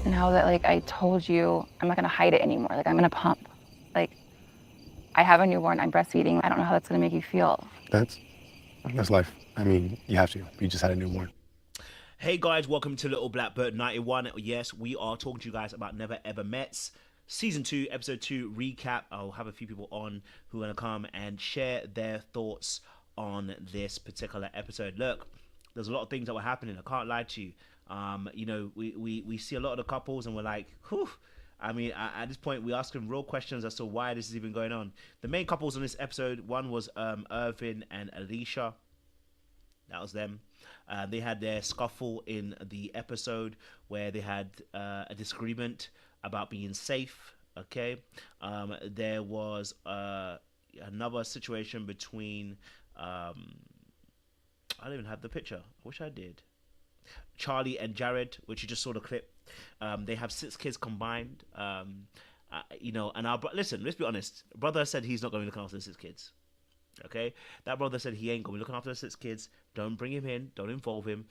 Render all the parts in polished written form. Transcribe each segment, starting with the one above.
and how that, like, I told you I'm not gonna hide it anymore. Like, I'm gonna pump. Like, I have a newborn, I'm breastfeeding. I don't know how that's gonna make you feel. That's life. I mean, you have to. You just had a newborn. Hey guys, welcome to Little Blackbird 91. Yes, we are talking to you guys about Never Ever Mets. Season 2, Episode 2 recap. I'll have a few people on who are going to come and share their thoughts on this particular episode. Look, there's a lot of things that were happening. I can't lie to you. We see a lot of the couples and we're like, whew. I mean, at this point, we ask them real questions as to why this is even going on. The main couples on this episode, one was Irvin and Alicia. That was them. They had their scuffle in the episode where they had a disagreement about being safe. Okay, there was another situation between. I don't even have the picture. I wish I did. Charli and Jared, which you just saw the clip. They have 6 kids combined. And listen. Let's be honest. Brother said he's not going to look after the 6 kids. Okay, that brother said he ain't gonna be looking after the 6 kids. Don't bring him in. Don't involve him.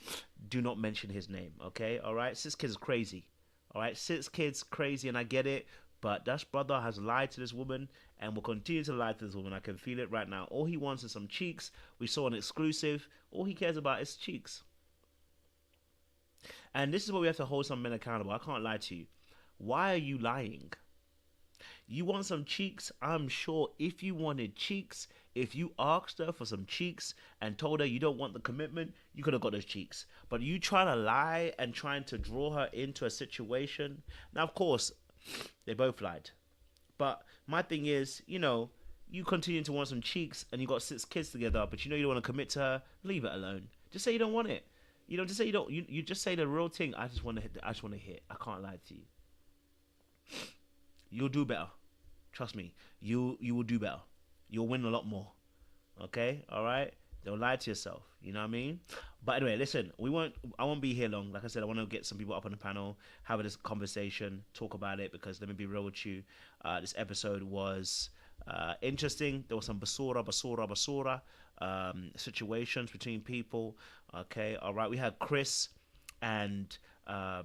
Do not mention his name. Okay, all right. 6 kids is crazy. All right, 6 kids crazy, and I get it. But that brother has lied to this woman and will continue to lie to this woman. I can feel it right now. All he wants is some cheeks. We saw an exclusive. All he cares about is cheeks. And this is where we have to hold some men accountable. I can't lie to you. Why are you lying? You want some cheeks? I'm sure if you wanted cheeks, if you asked her for some cheeks and told her you don't want the commitment, you could have got those cheeks. But you trying to lie and trying to draw her into a situation. Now, of course, they both lied. But my thing is, you continue to want some cheeks and you got 6 kids together, but you know you don't want to commit to her, leave it alone. Just say you don't want it. Just say you don't. You just say the real thing. I just want to hit. I just want to hit. I can't lie to you. You'll do better. Trust me. You will do better. You'll win a lot more. Okay? Alright? Don't lie to yourself. You know what I mean? But anyway, listen, I won't be here long. Like I said, I want to get some people up on the panel, have this conversation, talk about it, because let me be real with you. This episode was interesting. There was some basura situations between people. Okay, alright. We had Chris and our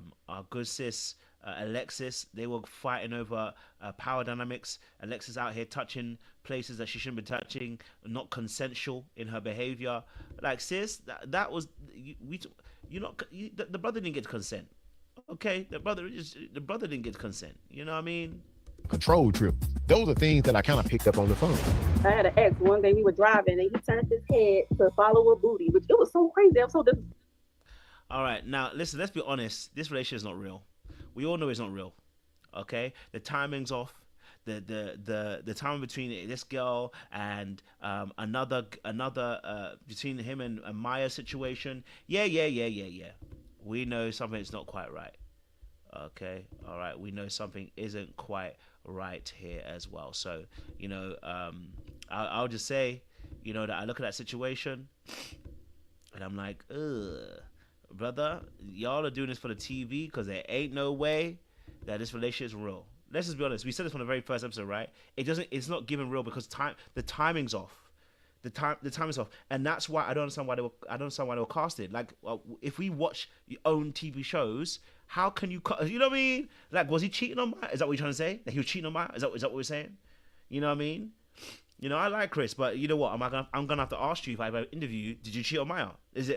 good sis Alexis. They were fighting over power dynamics. Alexis out here touching places that she shouldn't be touching, not consensual in her behavior. Like, sis, that was the brother didn't get consent. Okay, the brother didn't get consent. You know what I mean? Control trip. Those are things that I kind of picked up on the phone. I had an ex one day we were driving and he turned his head to follow a booty, which it was so crazy. I'm so All right, now listen. Let's be honest. This relationship is not real. We all know it's not real. Okay, the timing's off. The time between this girl and another between him and Maya's situation. Yeah. We know something's not quite right. Okay, all right. We know something isn't quite right here as well. So I'll just say, that I look at that situation and I'm like, ugh. Brother, y'all are doing this for the TV because there ain't no way that this relationship is real. Let's just be honest. We said this from the very first episode, right? It's not given real because the timing's off. The time is off, and that's why I don't understand why they were casted. Like, if we watch your own TV shows, how can you? You know what I mean? Like, was he cheating on Maya? Is that what you're trying to say? That he was cheating on Maya? Is that what we're saying? You know what I mean? I like Chris, but you know what? I'm gonna have to ask you if I ever interview you. Did you cheat on Maya?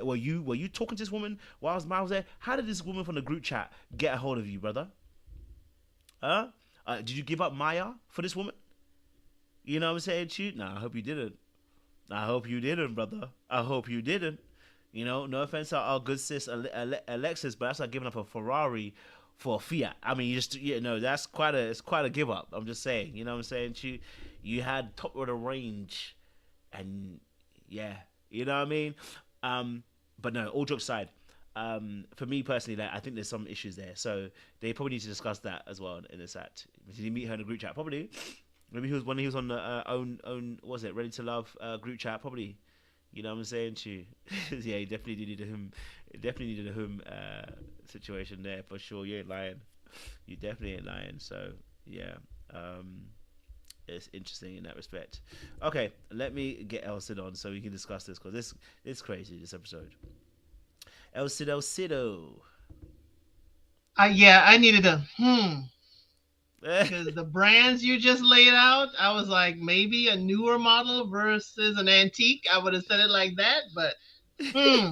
Were you talking to this woman while Maya was there? How did this woman from the group chat get a hold of you, brother? Huh? Did you give up Maya for this woman? You know what I'm saying? Shoot, nah, I hope you didn't. I hope you didn't, brother. I hope you didn't. No offense to our good sis Alexis, but that's like giving up a Ferrari for a Fiat. I mean, that's quite a give up. I'm just saying. You know what I'm saying? You had top of the range, and yeah, you know what I mean. But no, all jokes aside, for me personally, I think there's some issues there. So they probably need to discuss that as well in this act. Did you meet her in a group chat? Probably. Maybe he was on the own was it Ready to Love group chat? Probably. You know what I'm saying to you? Yeah, he definitely needed him. Definitely needed a him situation there for sure. You ain't lying. You definitely ain't lying. So yeah, it's interesting in that respect. Okay, let me get El Cid on so we can discuss this because this is crazy. This episode. El Cido. Yeah, I needed a because the brands you just laid out, I was like, maybe a newer model versus an antique. I would have said it like that, but hmm.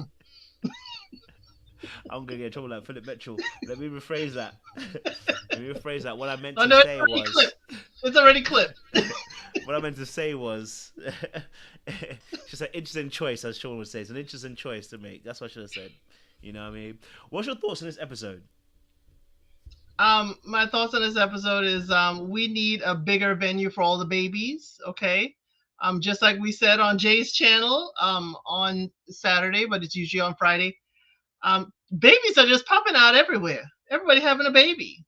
I'm gonna get in trouble like Philip Mitchell. Let me rephrase that. Let me rephrase that. What I meant Oh to no, it's say already was, clipped. It's already clipped. what I meant to say was, it's just an interesting choice, as Sean would say. It's an interesting choice to make. That's what I should have said. You know what I mean? What's your thoughts on this episode? My thoughts on this episode is we need a bigger venue for all the babies, okay? Just like we said on Jay's channel on Saturday, but it's usually on Friday. Babies are just popping out everywhere. Everybody having a baby.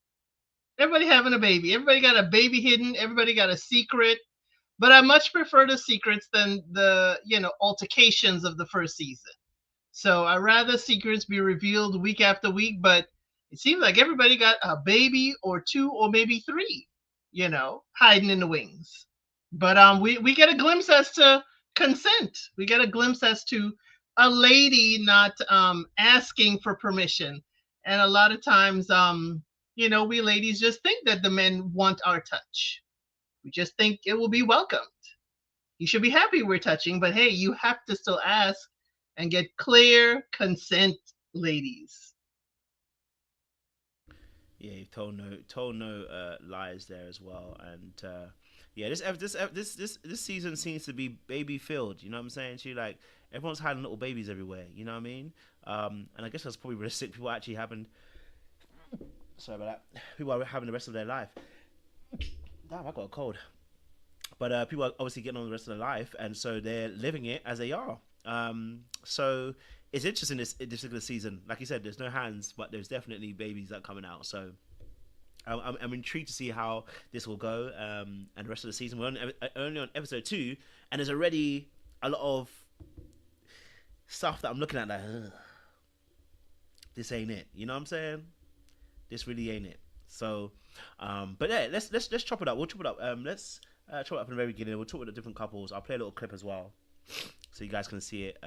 Everybody having a baby. Everybody got a baby hidden. Everybody got a secret. But I much prefer the secrets than the, altercations of the first season. So I rather secrets be revealed week after week, but it seems like everybody got a baby or two or maybe three, hiding in the wings. But we get a glimpse as to consent. We get a glimpse as to a lady not asking for permission. And a lot of times we ladies just think that the men want our touch. We just think it will be welcomed. You should be happy we're touching, but hey, you have to still ask and get clear consent, ladies. Yeah, you've told no lies there as well, and yeah, this season seems to be baby filled. You know what I'm saying? She like everyone's having little babies everywhere. You know what I mean? And I guess that's probably realistic. People actually having, sorry about that. People are having the rest of their life. Damn, I got a cold. But people are obviously getting on the rest of their life, and so they're living it as they are. So it's interesting this particular season. Like you said, there's no hands, but there's definitely babies that are coming out. So I'm intrigued to see how this will go. And the rest of the season, we're only on episode 2, and there's already a lot of stuff that I'm looking at like, ugh, this ain't it. You know what I'm saying? This really ain't it. So, but yeah, let's chop it up. We'll chop it up. Let's chop it up from the very beginning. We'll talk with the different couples. I'll play a little clip as well, so you guys can see it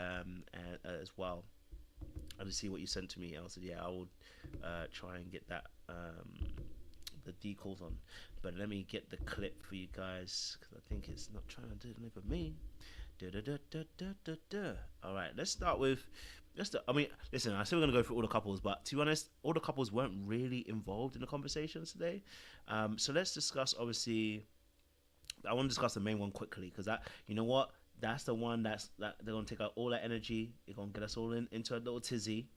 as well. I'll just see what you sent to me. I said, yeah, I will try and get that the decals on. But let me get the clip for you guys because I think it's not trying to deliver me. All right, let's start with. I mean, listen, I said we're gonna go through all the couples, but to be honest, all the couples weren't really involved in the conversations today. So let's discuss. Obviously, I want to discuss the main one quickly because that, you know what, that's the one that they're gonna take out all that energy. They're gonna get us all into a little tizzy.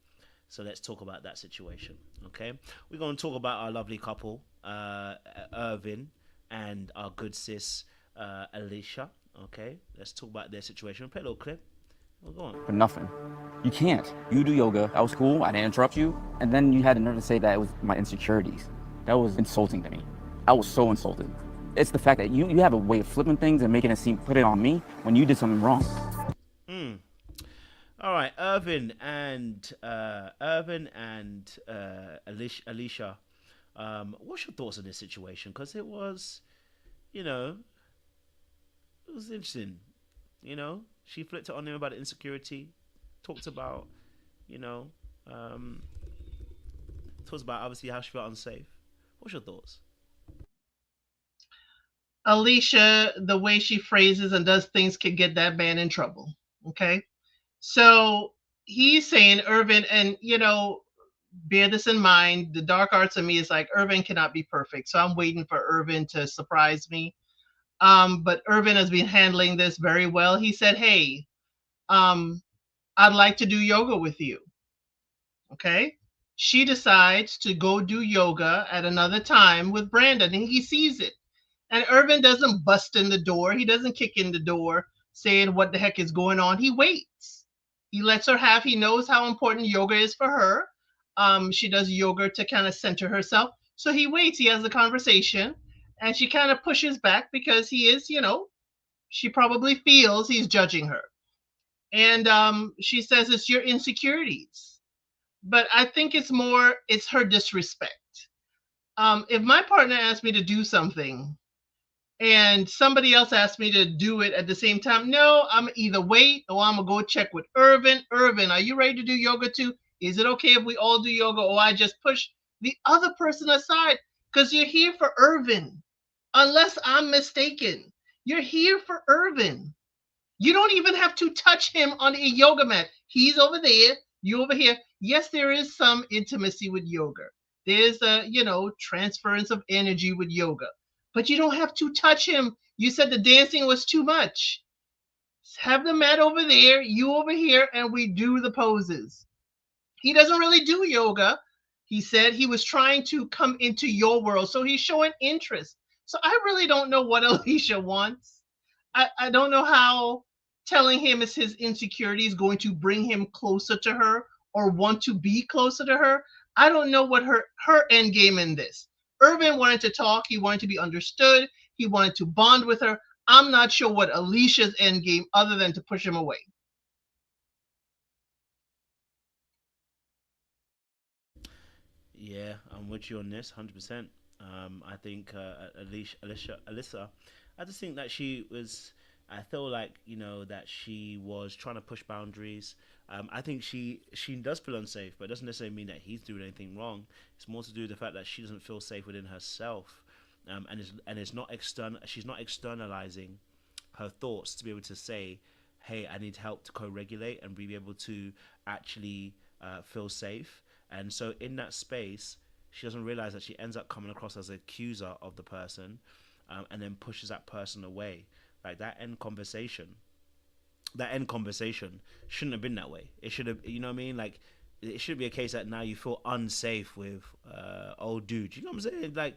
So let's talk about that situation. Okay, we're gonna talk about our lovely couple, Irvin, and our good sis, Alicia. Okay, let's talk about their situation. We'll play a little clip. We'll go on. For nothing. You can't. You do yoga. That was cool. I didn't interrupt you. And then you had the nerve to say that it was my insecurities. That was insulting to me. I was so insulted. It's the fact that you have a way of flipping things and making it seem, put it on me when you did something wrong. All right, Irvin and Alicia. What's your thoughts on this situation? Because it was, it was interesting. She flipped it on him about the insecurity. Talked about, talks about obviously how she felt unsafe. What's your thoughts? Alicia, the way she phrases and does things can get that man in trouble. Okay. So he's saying Irvin, and bear this in mind, the dark arts of me is like Irvin cannot be perfect. So I'm waiting for Irvin to surprise me. But Irvin has been handling this very well. He said, hey, I'd like to do yoga with you. Okay. She decides to go do yoga at another time with Brandon, and he sees it. And Irvin doesn't bust in the door. He doesn't kick in the door saying what the heck is going on. He waits. He lets her have, he knows how important yoga is for her. She does yoga to kind of center herself. So he waits. He has a conversation, and she kind of pushes back because he is, she probably feels he's judging her. And she says it's your insecurities. But I think it's her disrespect. If my partner asked me to do something and somebody else asked me to do it at the same time, no, I'm either wait or I'm gonna go check with Irvin. Irvin, are you ready to do yoga too? Is it okay if we all do yoga, or I just push the other person aside because you're here for Irvin. Unless I'm mistaken, you're here for Irvin. You don't even have to touch him on a yoga mat. He's over there, you over here. Yes, there is some intimacy with yoga. There's a, transference of energy with yoga. But you don't have to touch him. You said the dancing was too much. Have the mat over there, you over here, and we do the poses. He doesn't really do yoga. He said he was trying to come into your world. So he's showing interest. So I really don't know what Alicia wants. I don't know how telling him it's his insecurity is going to bring him closer to her or want to be closer to her. I don't know what her end game in this. Irvin wanted to talk. He wanted to be understood. He wanted to bond with her. I'm not sure what Alicia's end game other than to push him away. Yeah, I'm with you on this, 100%. I think Alyssa, I just think that I feel like, that she was trying to push boundaries. I think she does feel unsafe, but it doesn't necessarily mean that he's doing anything wrong. It's more to do with the fact that she doesn't feel safe within herself, and it's not external. She's not externalizing her thoughts to be able to say, "Hey, I need help to co-regulate and be able to actually feel safe." And so in that space, she doesn't realize that she ends up coming across as an accuser of the person, and then pushes that person away. Like that end conversation shouldn't have been that way. It should have, you know what I mean? Like, it should be a case that now you feel unsafe with old dude. You know what I'm saying? Like,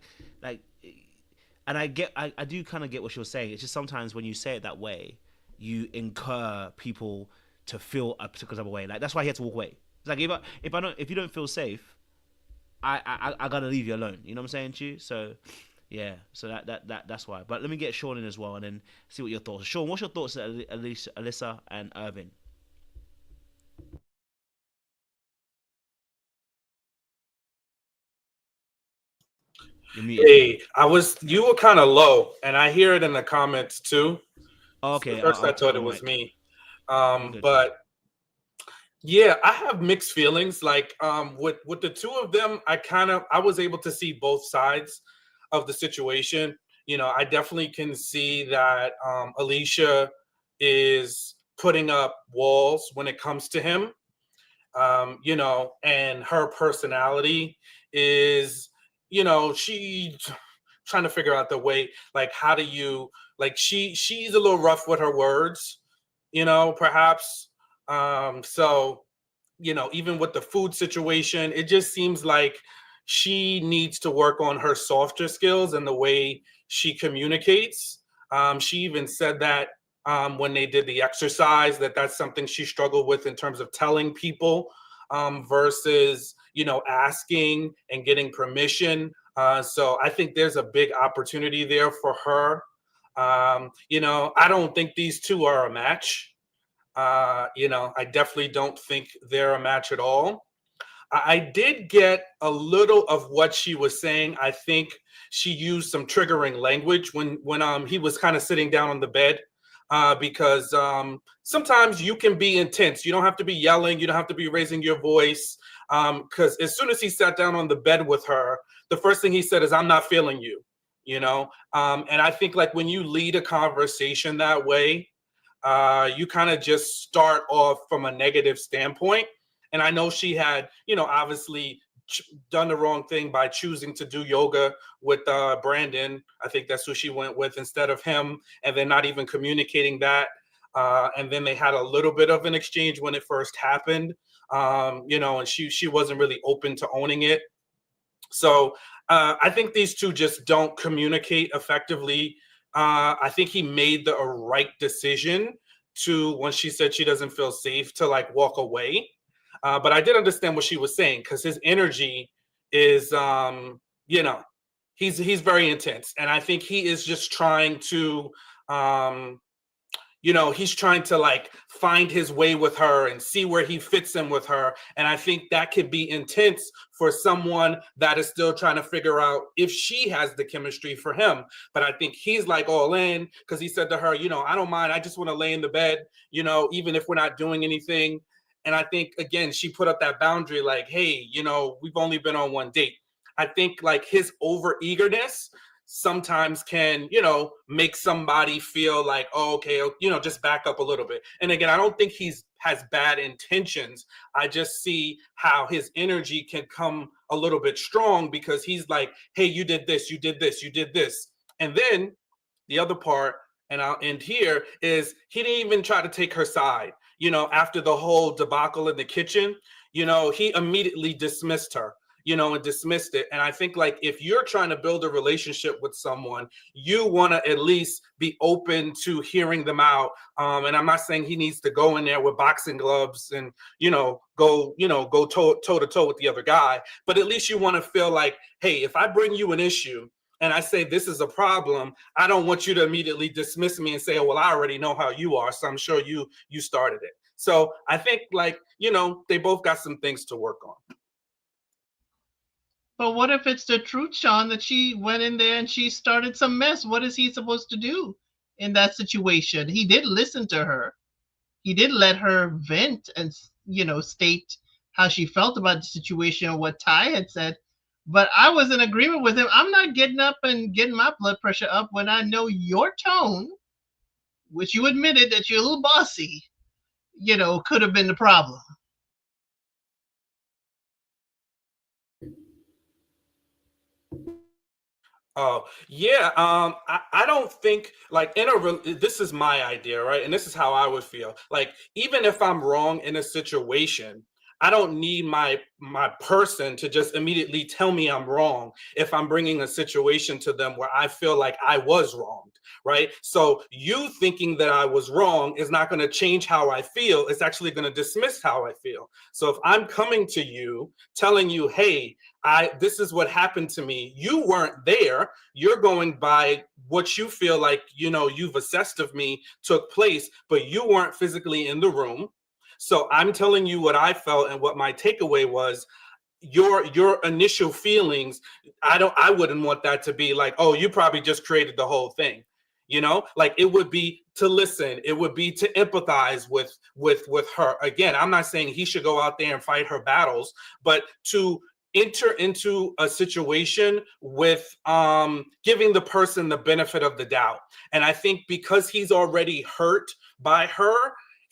and I do kind of get what you're saying. It's just sometimes when you say it that way, you incur people to feel a particular type of way. Like, that's why he had to walk away. It's like, if you don't feel safe, I gotta leave you alone. You know what I'm saying to you? So yeah, so that's why. But let me get Sean in as well, and then see what your thoughts are. Sean, what's your thoughts on Alyssa and Irvin? Hey, you were kind of low, and I hear it in the comments too. Okay. So first, I thought it was me. But yeah, I have mixed feelings. Like, with the two of them, I was able to see both sides of the situation. I definitely can see that Alicia is putting up walls when it comes to him. And her personality is, she trying to figure out the way, like, how do you, like, she's a little rough with her words, perhaps. So, even with the food situation, it just seems like she needs to work on her softer skills and the way she communicates. She even said that when they did the exercise, that's something she struggled with in terms of telling people versus, asking and getting permission. So I think there's a big opportunity there for her. I don't think these two are a match. I definitely don't think they're a match at all. I did get a little of what she was saying. I think she used some triggering language when he was kind of sitting down on the bed, because sometimes you can be intense. You don't have to be yelling. You don't have to be raising your voice. Because as soon as he sat down on the bed with her, the first thing he said is, "I'm not feeling you." And I think, like, when you lead a conversation that way, you kind of just start off from a negative standpoint. And I know she had, obviously done the wrong thing by choosing to do yoga with Brandon. I think that's who she went with instead of him, and then not even communicating that. And then they had a little bit of an exchange when it first happened, and she wasn't really open to owning it. So I think these two just don't communicate effectively. I think he made the right decision when she said she doesn't feel safe, to, like, walk away. But I did understand what she was saying, because his energy is, he's very intense. And I think he is just trying to, he's trying to, like, find his way with her and see where he fits in with her. And I think that could be intense for someone that is still trying to figure out if she has the chemistry for him. But I think he's, like, all in, because he said to her, "I don't mind. I just want to lay in the bed, even if we're not doing anything." And I think, again, she put up that boundary, like, "Hey, we've only been on one date." I think like his over eagerness sometimes can, make somebody feel like, oh, okay, just back up a little bit. And again, I don't think has bad intentions. I just see how his energy can come a little bit strong because he's like, hey, you did this, you did this, you did this. And then the other part, and I'll end here, is he didn't even try to take her side. After the whole debacle in the kitchen, he immediately dismissed her, and dismissed it. And I think like if you're trying to build a relationship with someone, you want to at least be open to hearing them out. And I'm not saying he needs to go in there with boxing gloves and, go toe to toe with the other guy. But at least you want to feel like, hey, if I bring you an issue and I say this is a problem, I don't want you to immediately dismiss me and say, oh, well, I already know how you are, so I'm sure you started it. So I think like, they both got some things to work on. But what if it's the truth, Sean, that she went in there and she started some mess? What is he supposed to do in that situation? He did listen to her. He did let her vent and, state how she felt about the situation and what Ty had said. But I was in agreement with him. I'm not getting up and getting my blood pressure up when I know your tone, which you admitted that you're a little bossy, could have been the problem. Oh, yeah. I don't think like this is my idea, right? And this is how I would feel. Like, even if I'm wrong in a situation, I don't need my person to just immediately tell me I'm wrong if I'm bringing a situation to them where I feel like I was wronged, right? So you thinking that I was wrong is not going to change how I feel. It's actually going to dismiss how I feel. So if I'm coming to you telling you, hey, this is what happened to me, you weren't there, you're going by what you feel like, you've assessed of me took place, but you weren't physically in the room. So I'm telling you what I felt and what my takeaway was. Your initial feelings, I wouldn't want that to be like, oh, you probably just created the whole thing. Like it would be to listen. It would be to empathize with her. Again, I'm not saying he should go out there and fight her battles, but to enter into a situation with giving the person the benefit of the doubt. And I think because he's already hurt by her,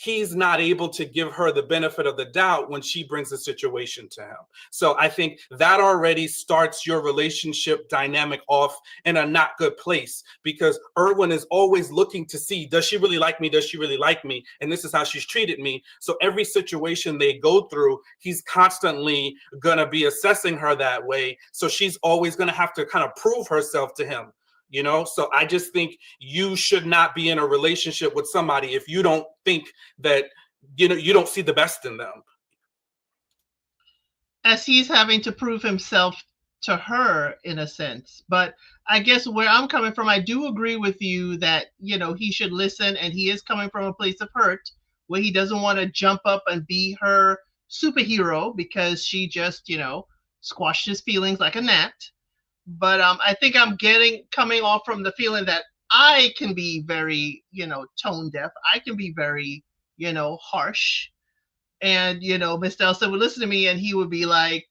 he's not able to give her the benefit of the doubt when she brings a situation to him. So I think that already starts your relationship dynamic off in a not good place, because Irwin is always looking to see, does she really like me? Does she really like me? And this is how she's treated me. So every situation they go through, he's constantly going to be assessing her that way. So she's always going to have to kind of prove herself to him. So I just think you should not be in a relationship with somebody if you don't think that, you don't see the best in them. As he's having to prove himself to her in a sense. But I guess where I'm coming from, I do agree with you that, he should listen, and he is coming from a place of hurt where he doesn't want to jump up and be her superhero because she just, squashed his feelings like a gnat. But I think I'm coming off from the feeling that I can be very, tone deaf. I can be very, harsh. And, Mr. Elsa would listen to me and he would be like,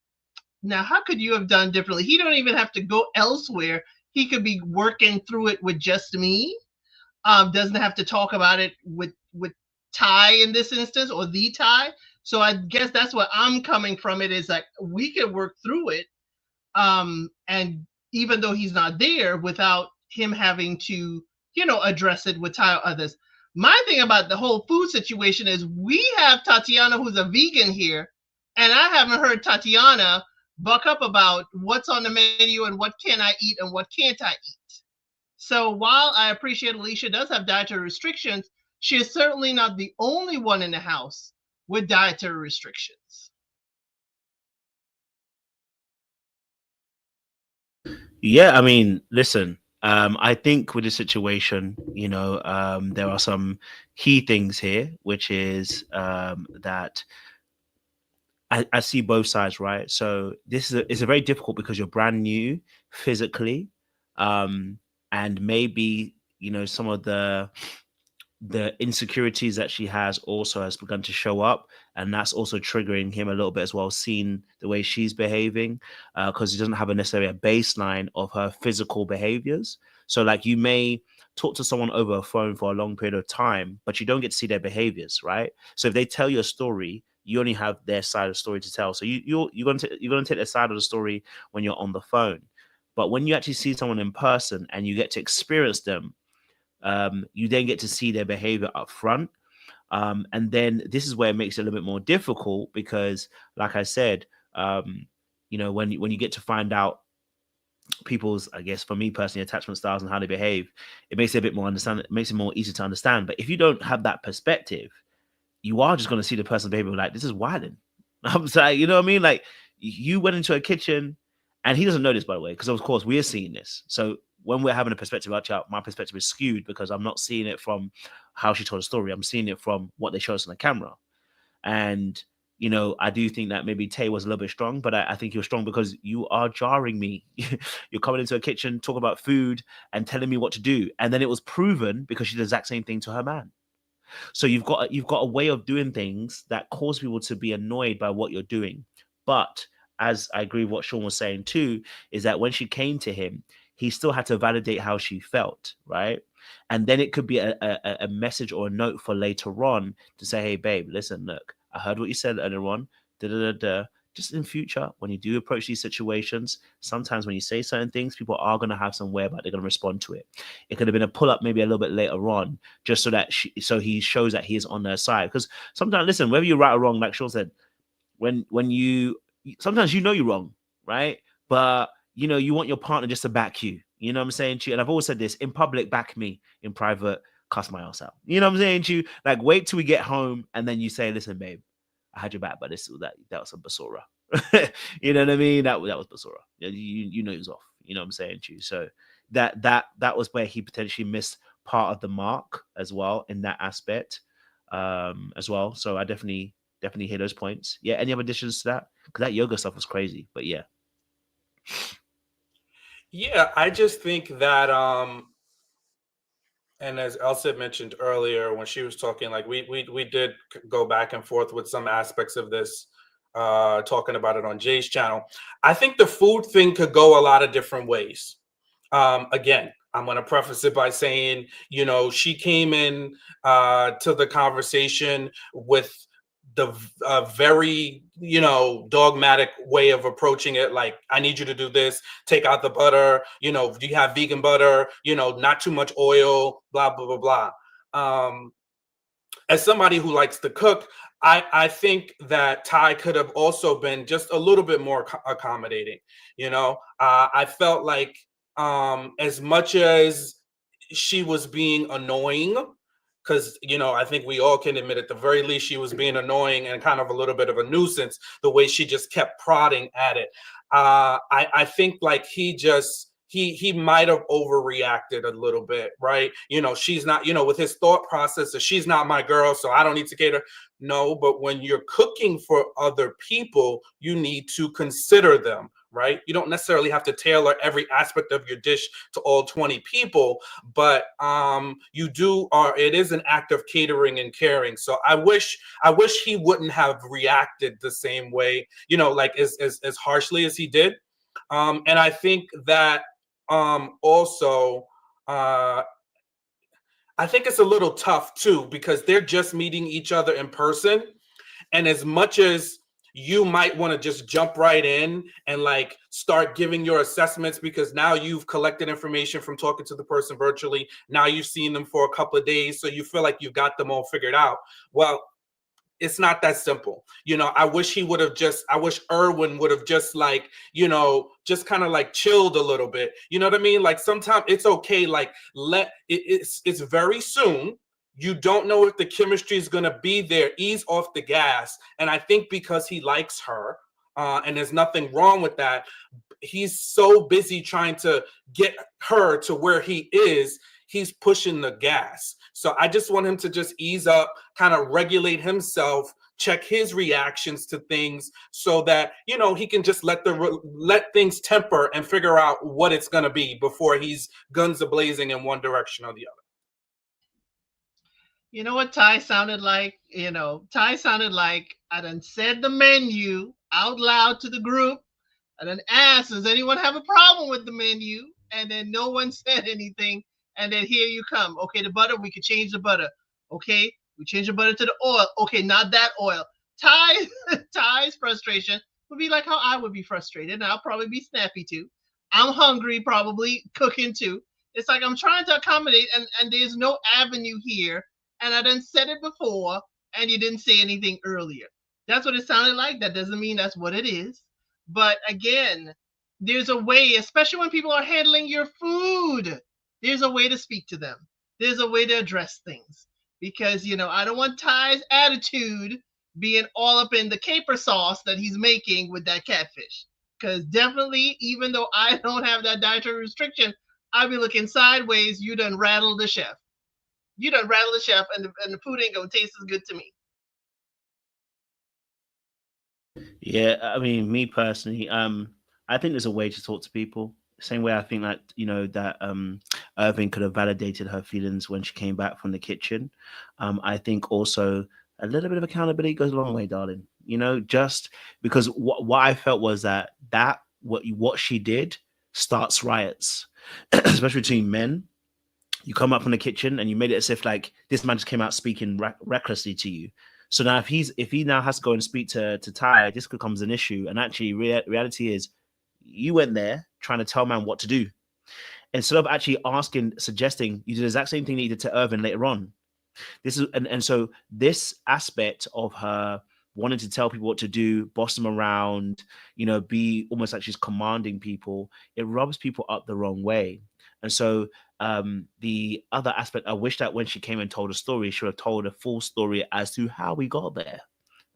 now, how could you have done differently? He don't even have to go elsewhere. He could be working through it with just me. Doesn't have to talk about it with Ty in this instance, or the Ty. So I guess that's what I'm coming from. It is like, we can work through it. And even though he's not there, without him having to, address it with Ty or others. My thing about the whole food situation is we have Tatiana, who's a vegan here, and I haven't heard Tatiana buck up about what's on the menu and what can I eat and what can't I eat. So while I appreciate Alicia does have dietary restrictions, she is certainly not the only one in the house with dietary restrictions. Yeah, I mean, listen, I think with the situation, there are some key things here, which is that I see both sides, right? So this is a very difficult because you're brand new physically, and maybe some of the the insecurities that she has also has begun to show up, and that's also triggering him a little bit as well, seeing the way she's behaving, because he doesn't have necessarily a baseline of her physical behaviors. So like you may talk to someone over a phone for a long period of time, but you don't get to see their behaviors, right? So if they tell you a story, you only have their side of the story to tell. So you're gonna take their side of the story when you're on the phone. But when you actually see someone in person and you get to experience them, you then get to see their behavior up front. And then this is where it makes it a little bit more difficult because, like I said, when you get to find out people's, I guess for me personally, attachment styles and how they behave, it makes it a bit more it makes it more easy to understand. But if you don't have that perspective, you are just going to see the person's behavior like, this is wilding. I'm saying, you know what I mean? Like you went into a kitchen, and he doesn't know this, by the way, because of course we are seeing this. So when we're having a perspective, actually, my perspective is skewed because I'm not seeing it from how she told the story. I'm seeing it from what they show us on the camera. And, I do think that maybe Tay was a little bit strong, but I think you're strong because you are jarring me. You're coming into a kitchen, talking about food and telling me what to do. And then it was proven because she did the exact same thing to her man. So you've got a way of doing things that cause people to be annoyed by what you're doing. But as I agree with what Sean was saying too, is that when she came to him, he still had to validate how she felt, right? And then it could be a message or a note for later on to say, hey, babe, listen, look, I heard what you said earlier on. Just in future, when you do approach these situations, sometimes when you say certain things, people are going to have some way about they're going to respond to it. It could have been a pull up maybe a little bit later on, just so that he shows that he is on their side. Because sometimes, listen, whether you're right or wrong, like Sean said, when you sometimes you're wrong, right? But you want your partner just to back you. You know what I'm saying to you? And I've always said this: in public, back me; in private, cuss my ass out. You know what I'm saying to you? Like, wait till we get home, and then you say, "Listen, babe, I had your back, but that was a basura." You know what I mean? That was basura. You know he was off. You know what I'm saying to you? So that was where he potentially missed part of the mark as well in that aspect, as well. So I definitely hear those points. Yeah. Any other additions to that? Because that yoga stuff was crazy. But yeah. Yeah, I just think that and as Elsa mentioned earlier when she was talking, like we did go back and forth with some aspects of this, talking about it on Jay's channel. I think the food thing could go a lot of different ways. Again, I'm going to preface it by saying, she came in to the conversation with the very, dogmatic way of approaching it. Like, I need you to do this, take out the butter, do you have vegan butter, not too much oil, blah, blah, blah, blah. As somebody who likes to cook, I think that Ty could have also been just a little bit more accommodating. I felt like as much as she was being annoying, because I think we all can admit at the very least she was being annoying and kind of a little bit of a nuisance, the way she just kept prodding at it. I think like he might have overreacted a little bit, right? She's not, with his thought process of she's not my girl, so I don't need to cater. No, but when you're cooking for other people, you need to consider them, right? You don't necessarily have to tailor every aspect of your dish to all 20 people, but it is an act of catering and caring. So I wish he wouldn't have reacted the same way, like as harshly as he did. And I think that also, I think it's a little tough too, because they're just meeting each other in person. And as much as you might want to just jump right in and like start giving your assessments, because now you've collected information from talking to the person virtually. Now you've seen them for a couple of days, so you feel like you've got them all figured out. Well, it's not that simple. I wish Irwin would have just like, just kind of like chilled a little bit. You know what I mean? Like sometimes it's okay. Like it's very soon. You don't know if the chemistry is going to be there. Ease off the gas. And I think because he likes her, and there's nothing wrong with that, he's so busy trying to get her to where he is, he's pushing the gas. So I just want him to just ease up, kind of regulate himself, check his reactions to things so that, he can just let things temper and figure out what it's going to be before he's guns a-blazing in one direction or the other. You know what Ty sounded like? Ty sounded like I done said the menu out loud to the group. I then asked, does anyone have a problem with the menu? And then no one said anything. And then here you come. Okay, the butter, we could change the butter. Okay, we change the butter to the oil. Okay, not that oil. Ty's frustration would be like how I would be frustrated. And I'll probably be snappy too. I'm hungry, probably cooking too. It's like I'm trying to accommodate, and there's no avenue here. And I done said it before, and you didn't say anything earlier. That's what it sounded like. That doesn't mean that's what it is. But again, there's a way, especially when people are handling your food, there's a way to speak to them. There's a way to address things. Because, I don't want Ty's attitude being all up in the caper sauce that he's making with that catfish. Because definitely, even though I don't have that dietary restriction, I'll be looking sideways. You done rattled the chef. You done rattled the chef, and the food ain't going to taste as good to me. Yeah, I mean, me personally, I think there's a way to talk to people. Same way I think that Irving could have validated her feelings when she came back from the kitchen. I think also a little bit of accountability goes a long way, darling. Just because what I felt was that what she did starts riots, especially between men. You come up from the kitchen and you made it as if like this man just came out speaking recklessly to you. So now if he now has to go and speak to Ty, this becomes an issue. And actually, reality is, you went there trying to tell man what to do, instead of actually suggesting you did the exact same thing you did to Irvin later on. This is and so this aspect of her wanting to tell people what to do, boss them around, be almost like she's commanding people, it rubs people up the wrong way. And so the other aspect, I wish that when she came and told a story, she would have told a full story as to how we got there.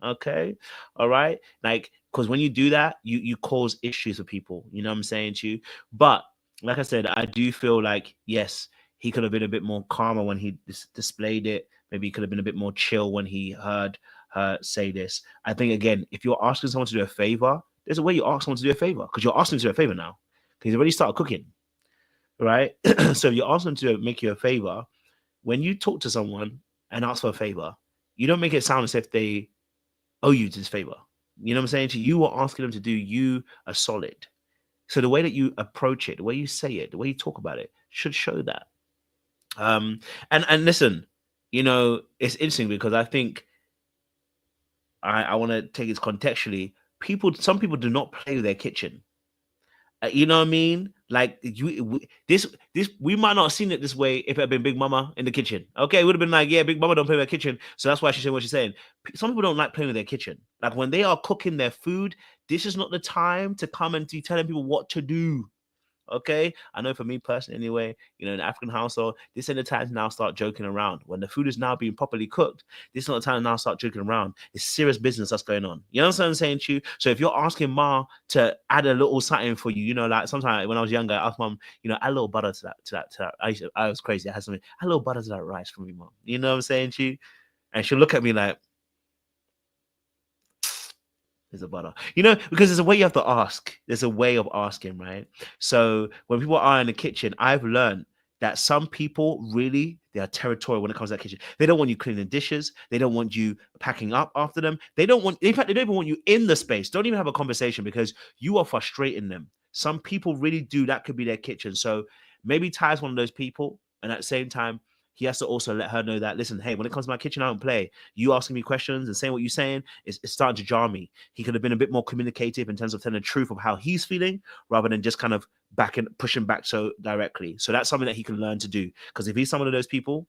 Okay. All right. Like, because when you do that, you cause issues with people. You know what I'm saying to you? But like I said, I do feel like, yes, he could have been a bit more calmer when he displayed it. Maybe he could have been a bit more chill when he heard her say this. I think, again, if you're asking someone to do a favor, there's a way you ask someone to do a favor, because you're asking to do a favor now, because he's already started cooking. Right? So if you're asking them to make you a favor, when you talk to someone and ask for a favor, you don't make it sound as if they owe you this favor. You know what I'm saying? You are asking them to do you a solid. So the way that you approach it, the way you say it, the way you talk about it should show that. And listen, it's interesting because I think I want to take it contextually. Some people do not play with their kitchen. You know what I mean? Like we might not have seen it this way if it had been Big Mama in the kitchen. Okay, it would have been like, yeah, Big Mama don't play with her kitchen, so that's why she's saying what she's saying. Some people don't like playing with their kitchen. Like when they are cooking their food, this is not the time to come and be telling people what to do. Okay, I know for me personally, anyway, in the African household, this is the time to now start joking around. When the food is now being properly cooked, this is not the time to now start joking around. It's serious business that's going on. You know what I'm saying to you? So if you're asking Ma to add a little something for you, like sometimes when I was younger, I asked Mom, add a little butter to that. I was crazy. I had something, add a little butter to that rice for me, Mom. You know what I'm saying to you? And she'll look at me like, there's a butter, because there's a way you have to ask. There's a way of asking, right? So when people are in the kitchen, I've learned that some people really, they are territorial when it comes to that kitchen. They don't want you cleaning dishes. They don't want you packing up after them. In fact, they don't even want you in the space. Don't even have a conversation because you are frustrating them. Some people really do. That could be their kitchen. So maybe Ty's one of those people. And at the same time, he has to also let her know that, listen, hey, when it comes to my kitchen, I don't play. You asking me questions and saying what you're saying, it's starting to jar me. He could have been a bit more communicative in terms of telling the truth of how he's feeling rather than just kind of pushing back so directly. So that's something that he can learn to do. Because if he's some of those people,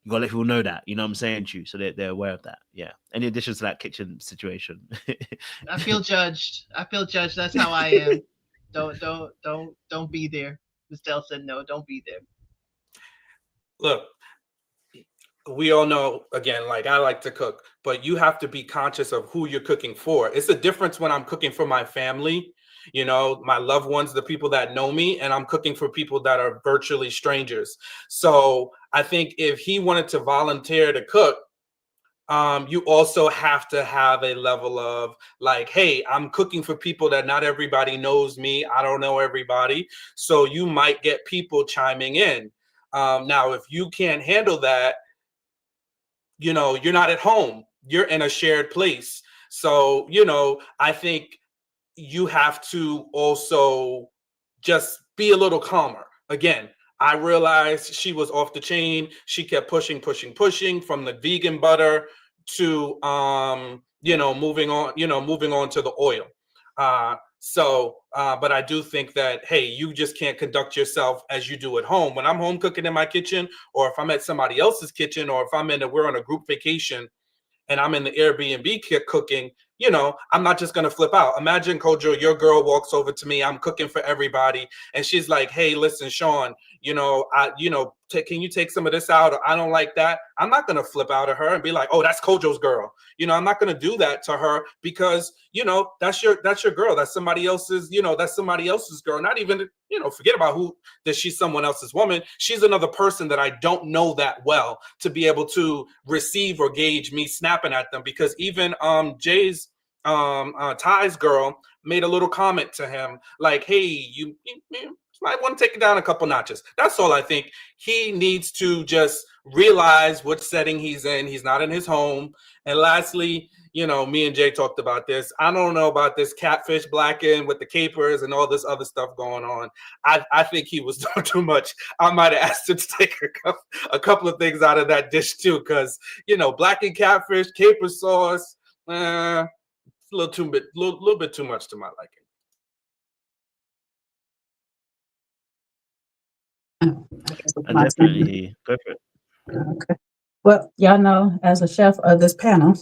you got to let people know that. You know what I'm saying to you? So they're aware of that. Yeah. Any additions to that kitchen situation? I feel judged. That's how I am. Don't be there. Ms. Dell said no, don't be there. Look, we all know, again, like I like to cook, but you have to be conscious of who you're cooking for. It's a difference when I'm cooking for my family, my loved ones, the people that know me, and I'm cooking for people that are virtually strangers. So I think if he wanted to volunteer to cook, you also have to have a level of like, hey, I'm cooking for people that not everybody knows me. I don't know everybody. So you might get people chiming in. Now, if you can't handle that, you know, you're not at home, you're in a shared place. So, you know, I think you have to also just be a little calmer. Again, I realized she was off the chain. She kept pushing from the vegan butter to you know, moving on to the oil. But I do think that, hey, you just can't conduct yourself as you do at home. When I'm home cooking in my kitchen, or if I'm at somebody else's kitchen, or if we're on a group vacation and I'm in the Airbnb cooking, you know, I'm not just going to flip out. Imagine, Kojo, your girl walks over to me, I'm cooking for everybody, and she's like, hey, listen, Sean, you know, can you take some of this out? Or I don't like that. I'm not going to flip out at her and be like, oh, that's Kojo's girl. You know, I'm not going to do that to her, because, you know, that's your girl. That's somebody else's, you know, that's somebody else's girl. Not even, you know, forget about that she's someone else's woman. She's another person that I don't know that well to be able to receive or gauge me snapping at them. Because even Jay's Ty's girl made a little comment to him like, hey, you might want to take it down a couple notches. That's all. I think he needs to just realize what setting he's in. He's not in his home. And lastly, you know, me and Jay talked about this. I don't know about this catfish blackened with the capers and all this other stuff going on. I think he was doing too much. I might have asked him to take a couple of things out of that dish too, because, you know, blackened catfish, caper sauce, a little bit too much to my liking. I definitely go for it. Okay. Well, y'all know, as a chef of this panel,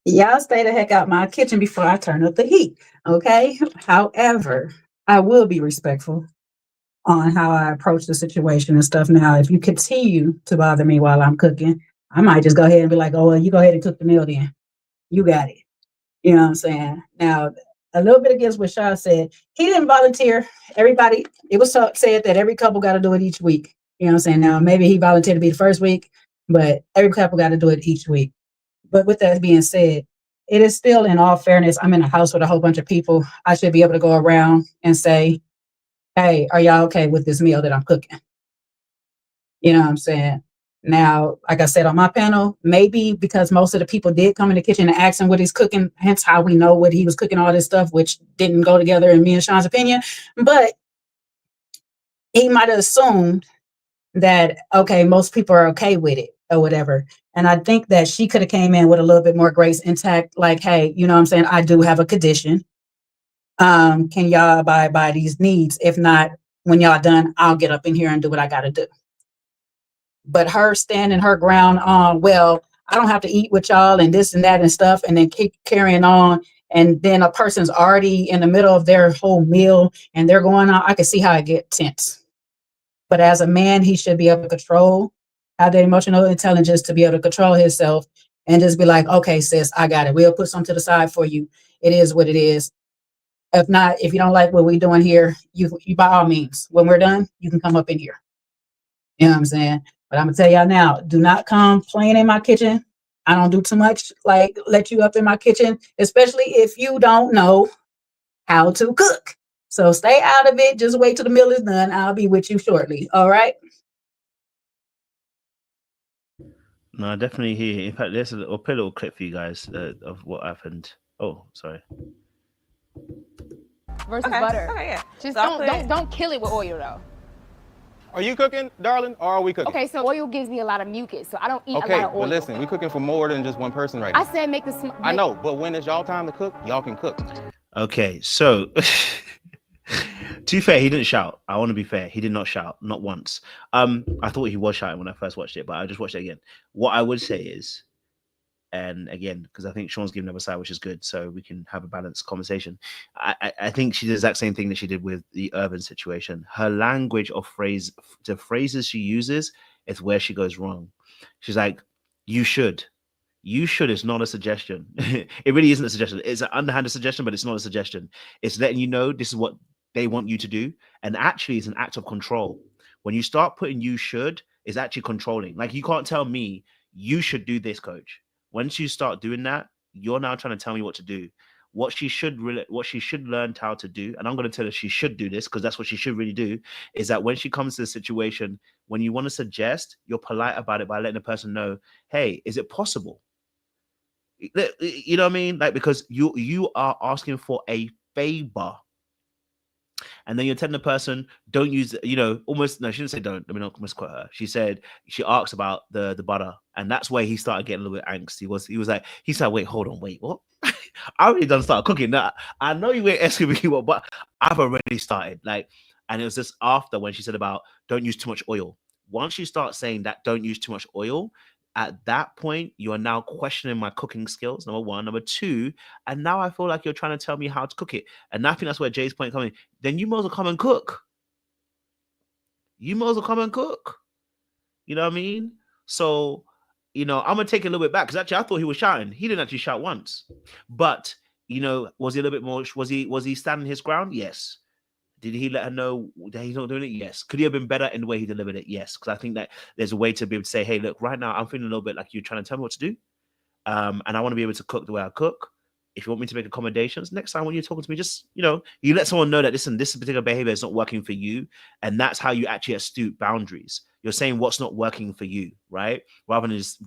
y'all stay the heck out my kitchen before I turn up the heat. Okay. However, I will be respectful on how I approach the situation and stuff. Now, if you continue to bother me while I'm cooking, I might just go ahead and be like, oh, well, you go ahead and cook the meal then. You got it. You know what I'm saying? Now, a little bit against what Shaw said. He didn't volunteer. Everybody, it was said that every couple got to do it each week. You know what I'm saying? Now, maybe he volunteered to be the first week, but every couple got to do it each week. But with that being said, it is still, in all fairness, I'm in a house with a whole bunch of people. I should be able to go around and say, hey, are y'all okay with this meal that I'm cooking? You know what I'm saying? Now, like I said on my panel, maybe because most of the people did come in the kitchen and ask him what he's cooking, hence how we know what he was cooking, all this stuff, which didn't go together in me and Sean's opinion. But he might have assumed that, okay, most people are okay with it or whatever. And I think that she could have came in with a little bit more grace intact, like, hey, you know what I'm saying? I do have a condition. Can y'all abide by these needs? If not, when y'all done, I'll get up in here and do what I got to do. But her standing her ground on, well, I don't have to eat with y'all and this and that and stuff, and then keep carrying on. And then a person's already in the middle of their whole meal and they're going on. I can see how it gets tense. But as a man, he should be able to have the emotional intelligence to be able to control himself and just be like, okay, sis, I got it. We'll put some to the side for you. It is what it is. If not, if you don't like what we're doing here, you by all means, when we're done, you can come up in here. You know what I'm saying? But I'm gonna tell y'all now, do not come playing in my kitchen. I don't do too much like let you up in my kitchen, especially if you don't know how to cook. So stay out of it. Just wait till the meal is done. I'll be with you shortly. All right. No, I definitely hear you. In fact, I'll play a little clip for you guys of what happened. Oh, sorry. Versus butter. Okay, yeah. Just So don't kill it with oil though. Are you cooking, darling, or are we cooking? Okay, so oil gives me a lot of mucus, so I don't eat a lot Okay, of oil. but listen, we cooking for more than just one person right now. I said make the. I know, but when it's y'all time to cook, y'all can cook. Okay, so to be fair, he didn't shout. I want to be fair. He did not shout, not once. I thought he was shouting when I first watched it, but I just watched it again. What I would say is, and again, because I think Sean's giving the other side, which is good, so we can have a balanced conversation. I think she did the exact same thing that she did with the Irvin situation. Her language of the phrases she uses is where she goes wrong. She's like, you should. You should is not a suggestion. It really isn't a suggestion. It's an underhanded suggestion, but it's not a suggestion. It's letting you know this is what they want you to do. And actually, it's an act of control. When you start putting you should, it's actually controlling. Like, you can't tell me you should do this, coach. Once you start doing that, you're now trying to tell me what to do. What she should learn how to do, and I'm going to tell her she should do this because that's what she should really do, is that when she comes to the situation, when you want to suggest, you're polite about it by letting the person know, hey, is it possible? You know what I mean? Like, because you are asking for a favor. And then you're telling the person, don't use, almost, no, she didn't say don't, let me not misquote her. She said, she asked about the butter. And that's where he started getting a little bit angst. He said, wait, hold on, wait, what? I already done started cooking. Now, I know you ain't asking me what, but I've already started. Like, and it was just after when she said about don't use too much oil. Once you start saying that don't use too much oil, at that point, you are now questioning my cooking skills, number one. Number two, and now I feel like you're trying to tell me how to cook it. And I think that's where Jay's point coming. Then you might as well come and cook. You might as well come and cook. You know what I mean? So, I'm going to take it a little bit back because actually I thought he was shouting. He didn't actually shout once. But, was he a little bit more, was he standing his ground? Yes. Did he let her know that he's not doing it? Yes. Could he have been better in the way he delivered it? Yes. Because I think that there's a way to be able to say, hey, look, right now I'm feeling a little bit like you're trying to tell me what to do. And I want to be able to cook the way I cook. If you want me to make accommodations, next time when you're talking to me, just, you let someone know that, listen, this particular behavior is not working for you. And that's how you actually astute boundaries. You're saying what's not working for you, right? Rather than just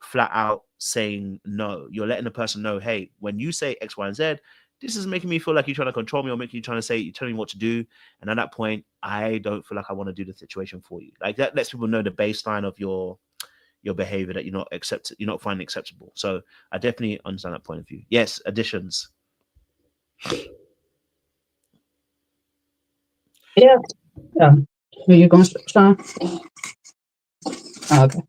flat out saying no. You're letting the person know, hey, when you say X, Y, and Z, this is making me feel like you're trying to control me or you're telling me what to do. And at that point, I don't feel like I want to do the situation for you. Like that lets people know the baseline of your behavior that you're not finding acceptable. So I definitely understand that point of view. Yes, additions. Yeah. Are you going, Sean? Okay.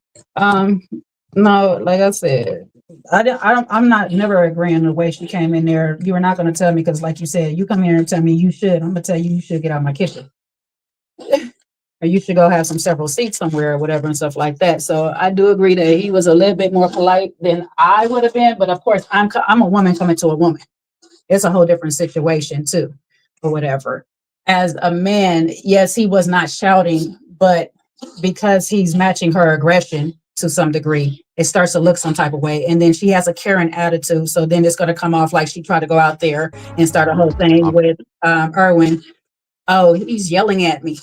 No, like I said, I'm not never agreeing the way she came in there. You were not going to tell me because, like you said, you come here and tell me you should. I'm going to tell you should get out of my kitchen, or you should go have some several seats somewhere or whatever and stuff like that. So I do agree that he was a little bit more polite than I would have been. But of course, I'm a woman coming to a woman. It's a whole different situation too, or whatever. As a man, yes, he was not shouting, but because he's matching her aggression to some degree, it starts to look some type of way. And then she has a Karen attitude. So then it's going to come off like she tried to go out there and start a whole thing with Irwin. Oh, he's yelling at me.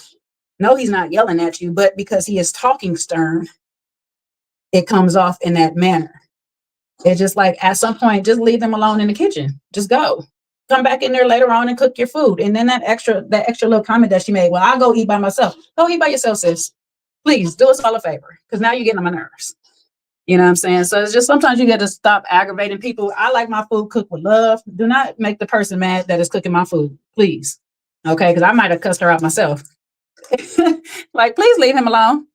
No, he's not yelling at you, but because he is talking stern, it comes off in that manner. It's just like at some point, just leave them alone in the kitchen. Just go. Come back in there later on and cook your food. And then that extra little comment that she made, well, I'll go eat by myself. Go eat by yourself, sis. Please do us all a favor, because now you're getting on my nerves. You know what I'm saying? So it's just sometimes you got to stop aggravating people. I like my food cooked with love. Do not make the person mad that is cooking my food, please. Okay, because I might have cussed her out myself. Like, please leave him alone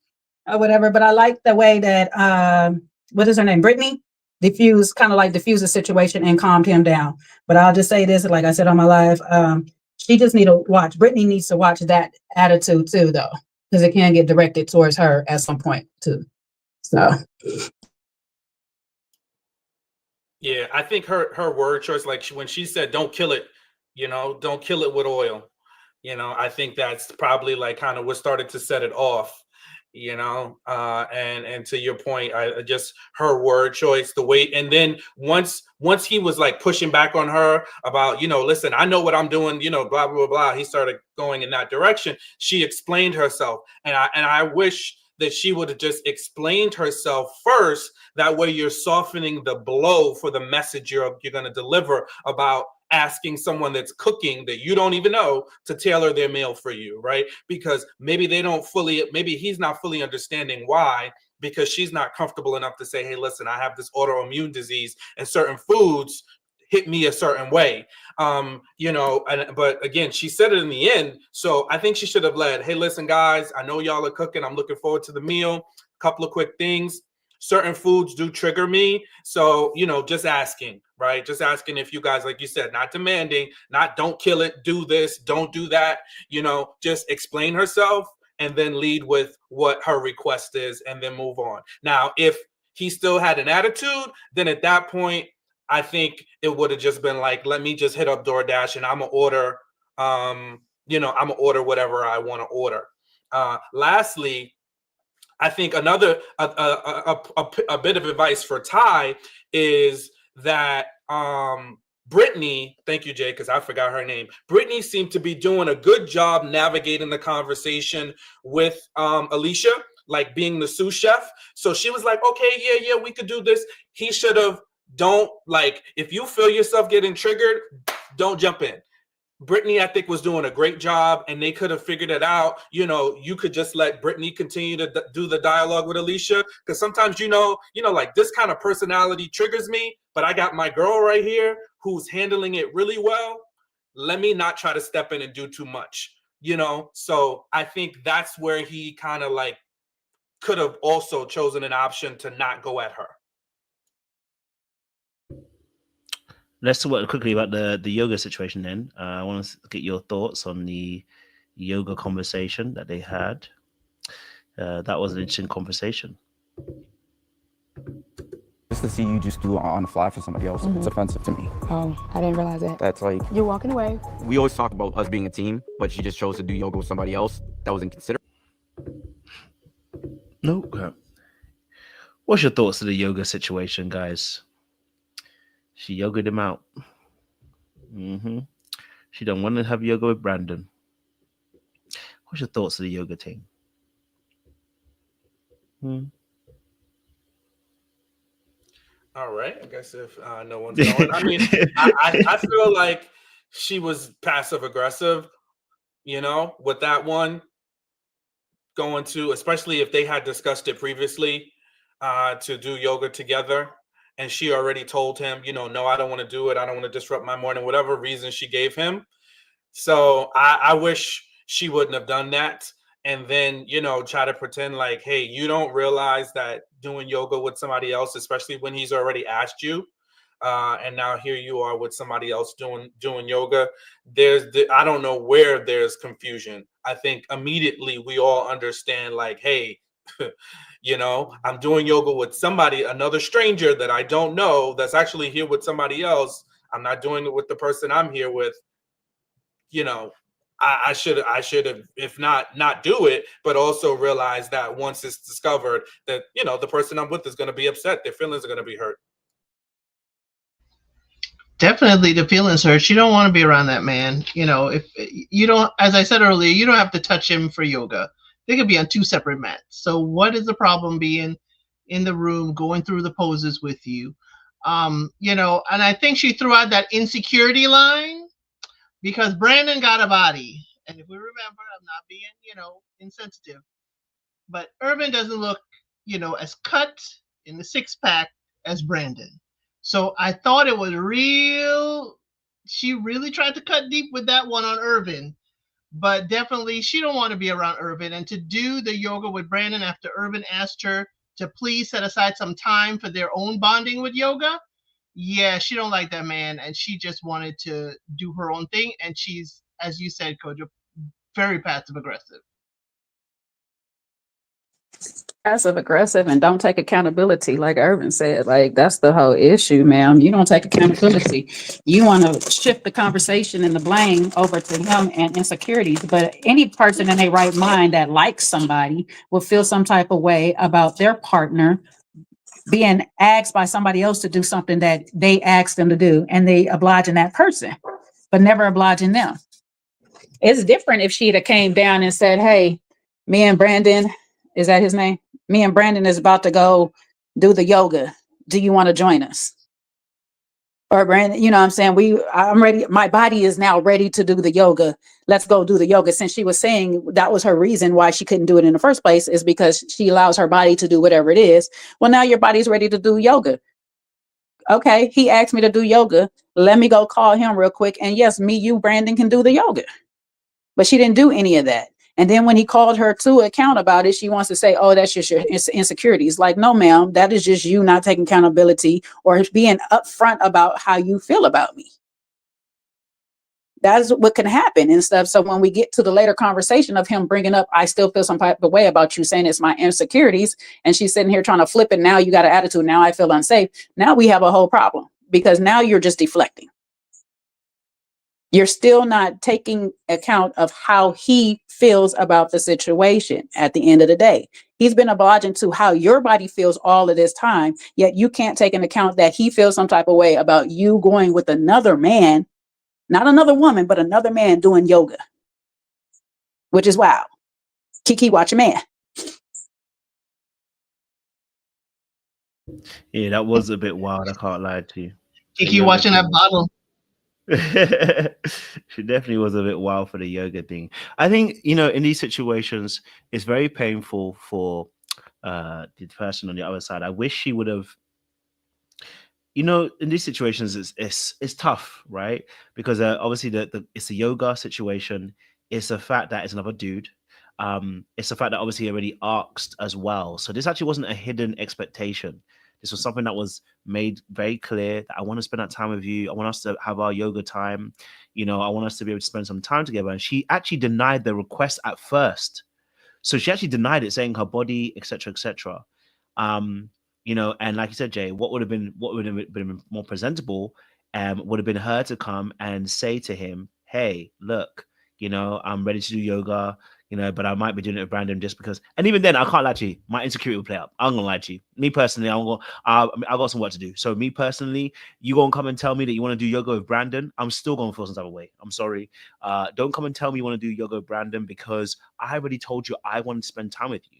or whatever. But I like the way that, what is her name? Brittany diffused the situation and calmed him down. But I'll just say this, like I said on my live, she just need to watch. Brittany needs to watch that attitude too, though, because it can get directed towards her at some point too. So. Yeah, I think her word choice, like when she said, don't kill it, don't kill it with oil. I think that's probably like kind of what started to set it off, and to your point, I just her word choice, the way, and then once he was like pushing back on her about, listen, I know what I'm doing, blah, blah, blah, blah. He started going in that direction. She explained herself. And I wish that she would have just explained herself first. That way you're softening the blow for the message you're going to deliver about asking someone that's cooking that you don't even know to tailor their meal for you, right? Because maybe he's not fully understanding why, because she's not comfortable enough to say, hey, listen, I have this autoimmune disease and certain foods hit me a certain way. But again, she said it in the end. So I think she should have led, hey, listen, guys, I know y'all are cooking. I'm looking forward to the meal. A couple of quick things. Certain foods do trigger me. So, just asking, right? Just asking if you guys, like you said, not demanding, not don't kill it, do this, don't do that, just explain herself and then lead with what her request is and then move on. Now, if he still had an attitude, then at that point, I think it would have just been like, let me just hit up DoorDash and I'm gonna order, whatever I want to order. Lastly, I think another a bit of advice for Ty is that Brittany, thank you, Jay, because I forgot her name. Brittany seemed to be doing a good job navigating the conversation with Alicia, like being the sous chef. So she was like, okay, yeah, we could do this. He should have, don't, like, if you feel yourself getting triggered, don't jump in. Brittany, I think, was doing a great job, and they could have figured it out. You know, you could just let Brittany continue to do the dialogue with Alicia, because sometimes, you know, like, this kind of personality triggers me, but I got my girl right here who's handling it really well. Let me not try to step in and do too much, you know? So I think that's where he kind of like could have also chosen an option to not go at her. Let's talk quickly about the yoga situation then. I want to get your thoughts on the yoga conversation that they had. That was an interesting conversation. Just to see you just do it on the fly for somebody else, it's offensive to me. Oh, I didn't realize that. That's like, You're walking away. we always talk about us being a team, but she just chose to do yoga with somebody else. That wasn't considered. No. Okay. What's your thoughts of the yoga situation, guys? She yogaed him out. She don't want to have yoga with Brandon. What's your thoughts of the yoga team? All right. I guess if no one's going, I mean, I feel like she was passive aggressive, you know, with that one going to, especially if they had discussed it previously to do yoga together. And she already told him, you know, no, I don't want to do it. I don't want to disrupt my morning, whatever reason she gave him. So I wish she wouldn't have done that. And then, you know, try to pretend like, hey, you don't realize that doing yoga with somebody else, especially when he's already asked you, and now here you are with somebody else doing yoga. I don't know where there's confusion. I think immediately we all understand, like, hey, you know, I'm doing yoga with somebody, another stranger that I don't know, that's actually here with somebody else. I'm not doing it with the person I'm here with. You know, I should have, if not do it, but also realize that once it's discovered that, you know, the person I'm with is going to be upset. Their feelings are going to be hurt. Definitely the feelings hurt. You don't want to be around that man. You know, if you don't, as I said earlier, you don't have to touch him for yoga. They could be on two separate mats. So what is the problem being in the room, going through the poses with you? You know, and I think she threw out that insecurity line because Brandon got a body. And if we remember, I'm not being, you know, insensitive, but Irvin doesn't look, you know, as cut in the six pack as Brandon. So I thought it was real. She really tried to cut deep with that one on Irvin. But definitely, she don't want to be around Irvin. And to do the yoga with Brandon after Irvin asked her to please set aside some time for their own bonding with yoga, yeah, she don't like that man. And she just wanted to do her own thing. And she's, as you said, Kojo, very passive aggressive. Passive aggressive and don't take accountability, like Irvin said. Like, that's the whole issue, ma'am. You don't take accountability. You want to shift the conversation and the blame over to him and insecurities. But any person in their right mind that likes somebody will feel some type of way about their partner being asked by somebody else to do something that they asked them to do, and they obliging that person, but never obliging them. It's different if she'd have came down and said, hey, me and Brandon, is that his name? Me and Brandon is about to go do the yoga. Do you want to join us? Or Brandon, you know what I'm saying? I'm ready. My body is now ready to do the yoga. Let's go do the yoga. Since she was saying that was her reason why she couldn't do it in the first place, is because she allows her body to do whatever it is. Well, now your body's ready to do yoga. Okay, he asked me to do yoga. Let me go call him real quick. And yes, me, you, Brandon can do the yoga. But she didn't do any of that. And then when he called her to account about it, she wants to say, oh, that's just your insecurities. Like, no, ma'am, that is just you not taking accountability or being upfront about how you feel about me. That's what can happen and stuff. So when we get to the later conversation of him bringing up, I still feel some type of way about you, saying it's my insecurities, and she's sitting here trying to flip it. Now you got an attitude. Now I feel unsafe. Now we have a whole problem because now you're just deflecting. You're still not taking account of how he feels about the situation at the end of the day. He's been obliging to how your body feels all of this time, yet you can't take into account that he feels some type of way about you going with another man, not another woman, but another man doing yoga, which is wild. Kiki, watch your man. Yeah, that was a bit wild. I can't lie to you. Kiki watching that bottle. She definitely was a bit wild for the yoga thing. I think, in these situations, it's very painful for the person on the other side. I wish she would have, in these situations, it's tough, right? Because obviously it's a yoga situation. It's the fact that it's another dude. It's the fact that obviously he already asked as well. So this actually wasn't a hidden expectation. This was something that was made very clear that I want to spend that time with you. I want us to have our yoga time. I want us to be able to spend some time together. And she actually denied the request at first. So she actually denied it, saying her body, etc., etc. And like you said, Jay, what would have been more presentable would have been her to come and say to him, hey, look, I'm ready to do yoga, but I might be doing it with Brandon just because. And even then, I can't lie to you, my insecurity will play up. I'm gonna lie to you. Me personally, I've got some work to do. So me personally, you gonna come and tell me that you want to do yoga with Brandon, I'm still gonna feel some type of way. I'm sorry. Don't come and tell me you want to do yoga with Brandon, because I already told you I want to spend time with you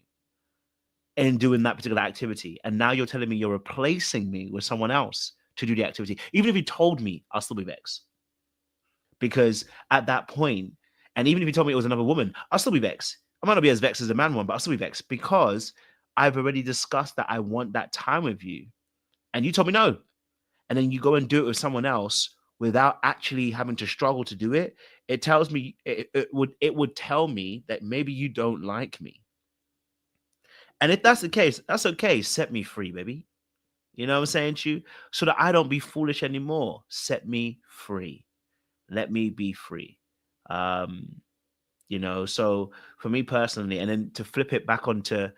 in doing that particular activity. And now you're telling me you're replacing me with someone else to do the activity. Even if you told me, I'll still be vexed. Because at that point, and even if you told me it was another woman, I'll still be vexed. I might not be as vexed as the man one, but I'll still be vexed because I've already discussed that I want that time with you. And you told me no. And then you go and do it with someone else without actually having to struggle to do it. It tells me, it would tell me that maybe you don't like me. And if that's the case, that's okay. Set me free, baby. You know what I'm saying to you? So that I don't be foolish anymore. Set me free. Let me be free. So for me personally, and then to flip it back onto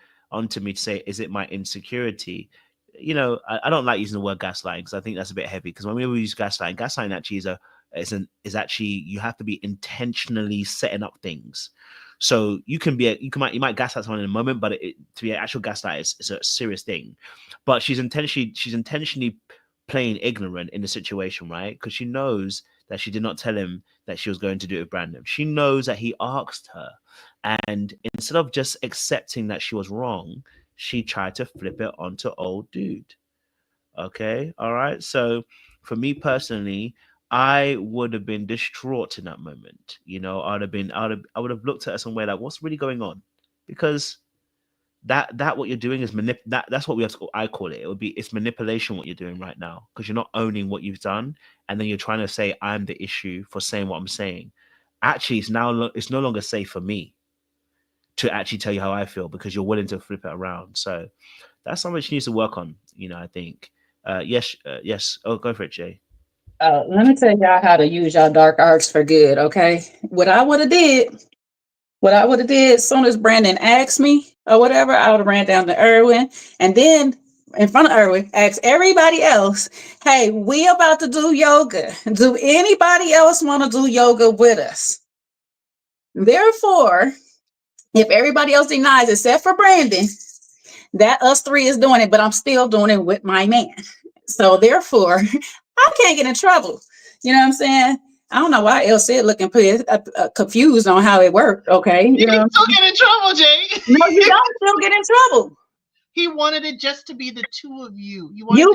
me to say, is it my insecurity? I don't like using the word gaslighting because I think that's a bit heavy. Because when we use gaslighting actually is actually, you have to be intentionally setting up things. So you might gaslight someone in a moment, but to be an actual gaslight is a serious thing. But she's intentionally playing ignorant in the situation, right? Because she knows that she did not tell him that she was going to do it with Brandon. She knows that he asked her. And instead of just accepting that she was wrong, she tried to flip it onto old dude. Okay. All right. So for me personally, I would have been distraught in that moment. I would have looked at her some way like, what's really going on? Because that what you're doing is that's what I call it. It's manipulation what you're doing right now, because you're not owning what you've done, and then you're trying to say I'm the issue for saying what I'm saying. Actually, it's no longer safe for me to actually tell you how I feel, because you're willing to flip it around. So that's something she needs to work on. I think. Yes. Oh, go for it, Jay. Let me tell y'all how to use y'all dark arts for good. Okay, what I would have did as soon as Brandon asked me or whatever, I would have ran down to Irwin, and then in front of Irwin, ask everybody else, hey, we about to do yoga. Do anybody else want to do yoga with us? Therefore, if everybody else denies except for Brandon, that us three is doing it, but I'm still doing it with my man. So therefore, I can't get in trouble. You know what I'm saying? I don't know why El said looking pretty confused on how it worked. Okay, you can still get in trouble, Jay. No, you don't still get in trouble. He wanted it just to be the two of you. You wanted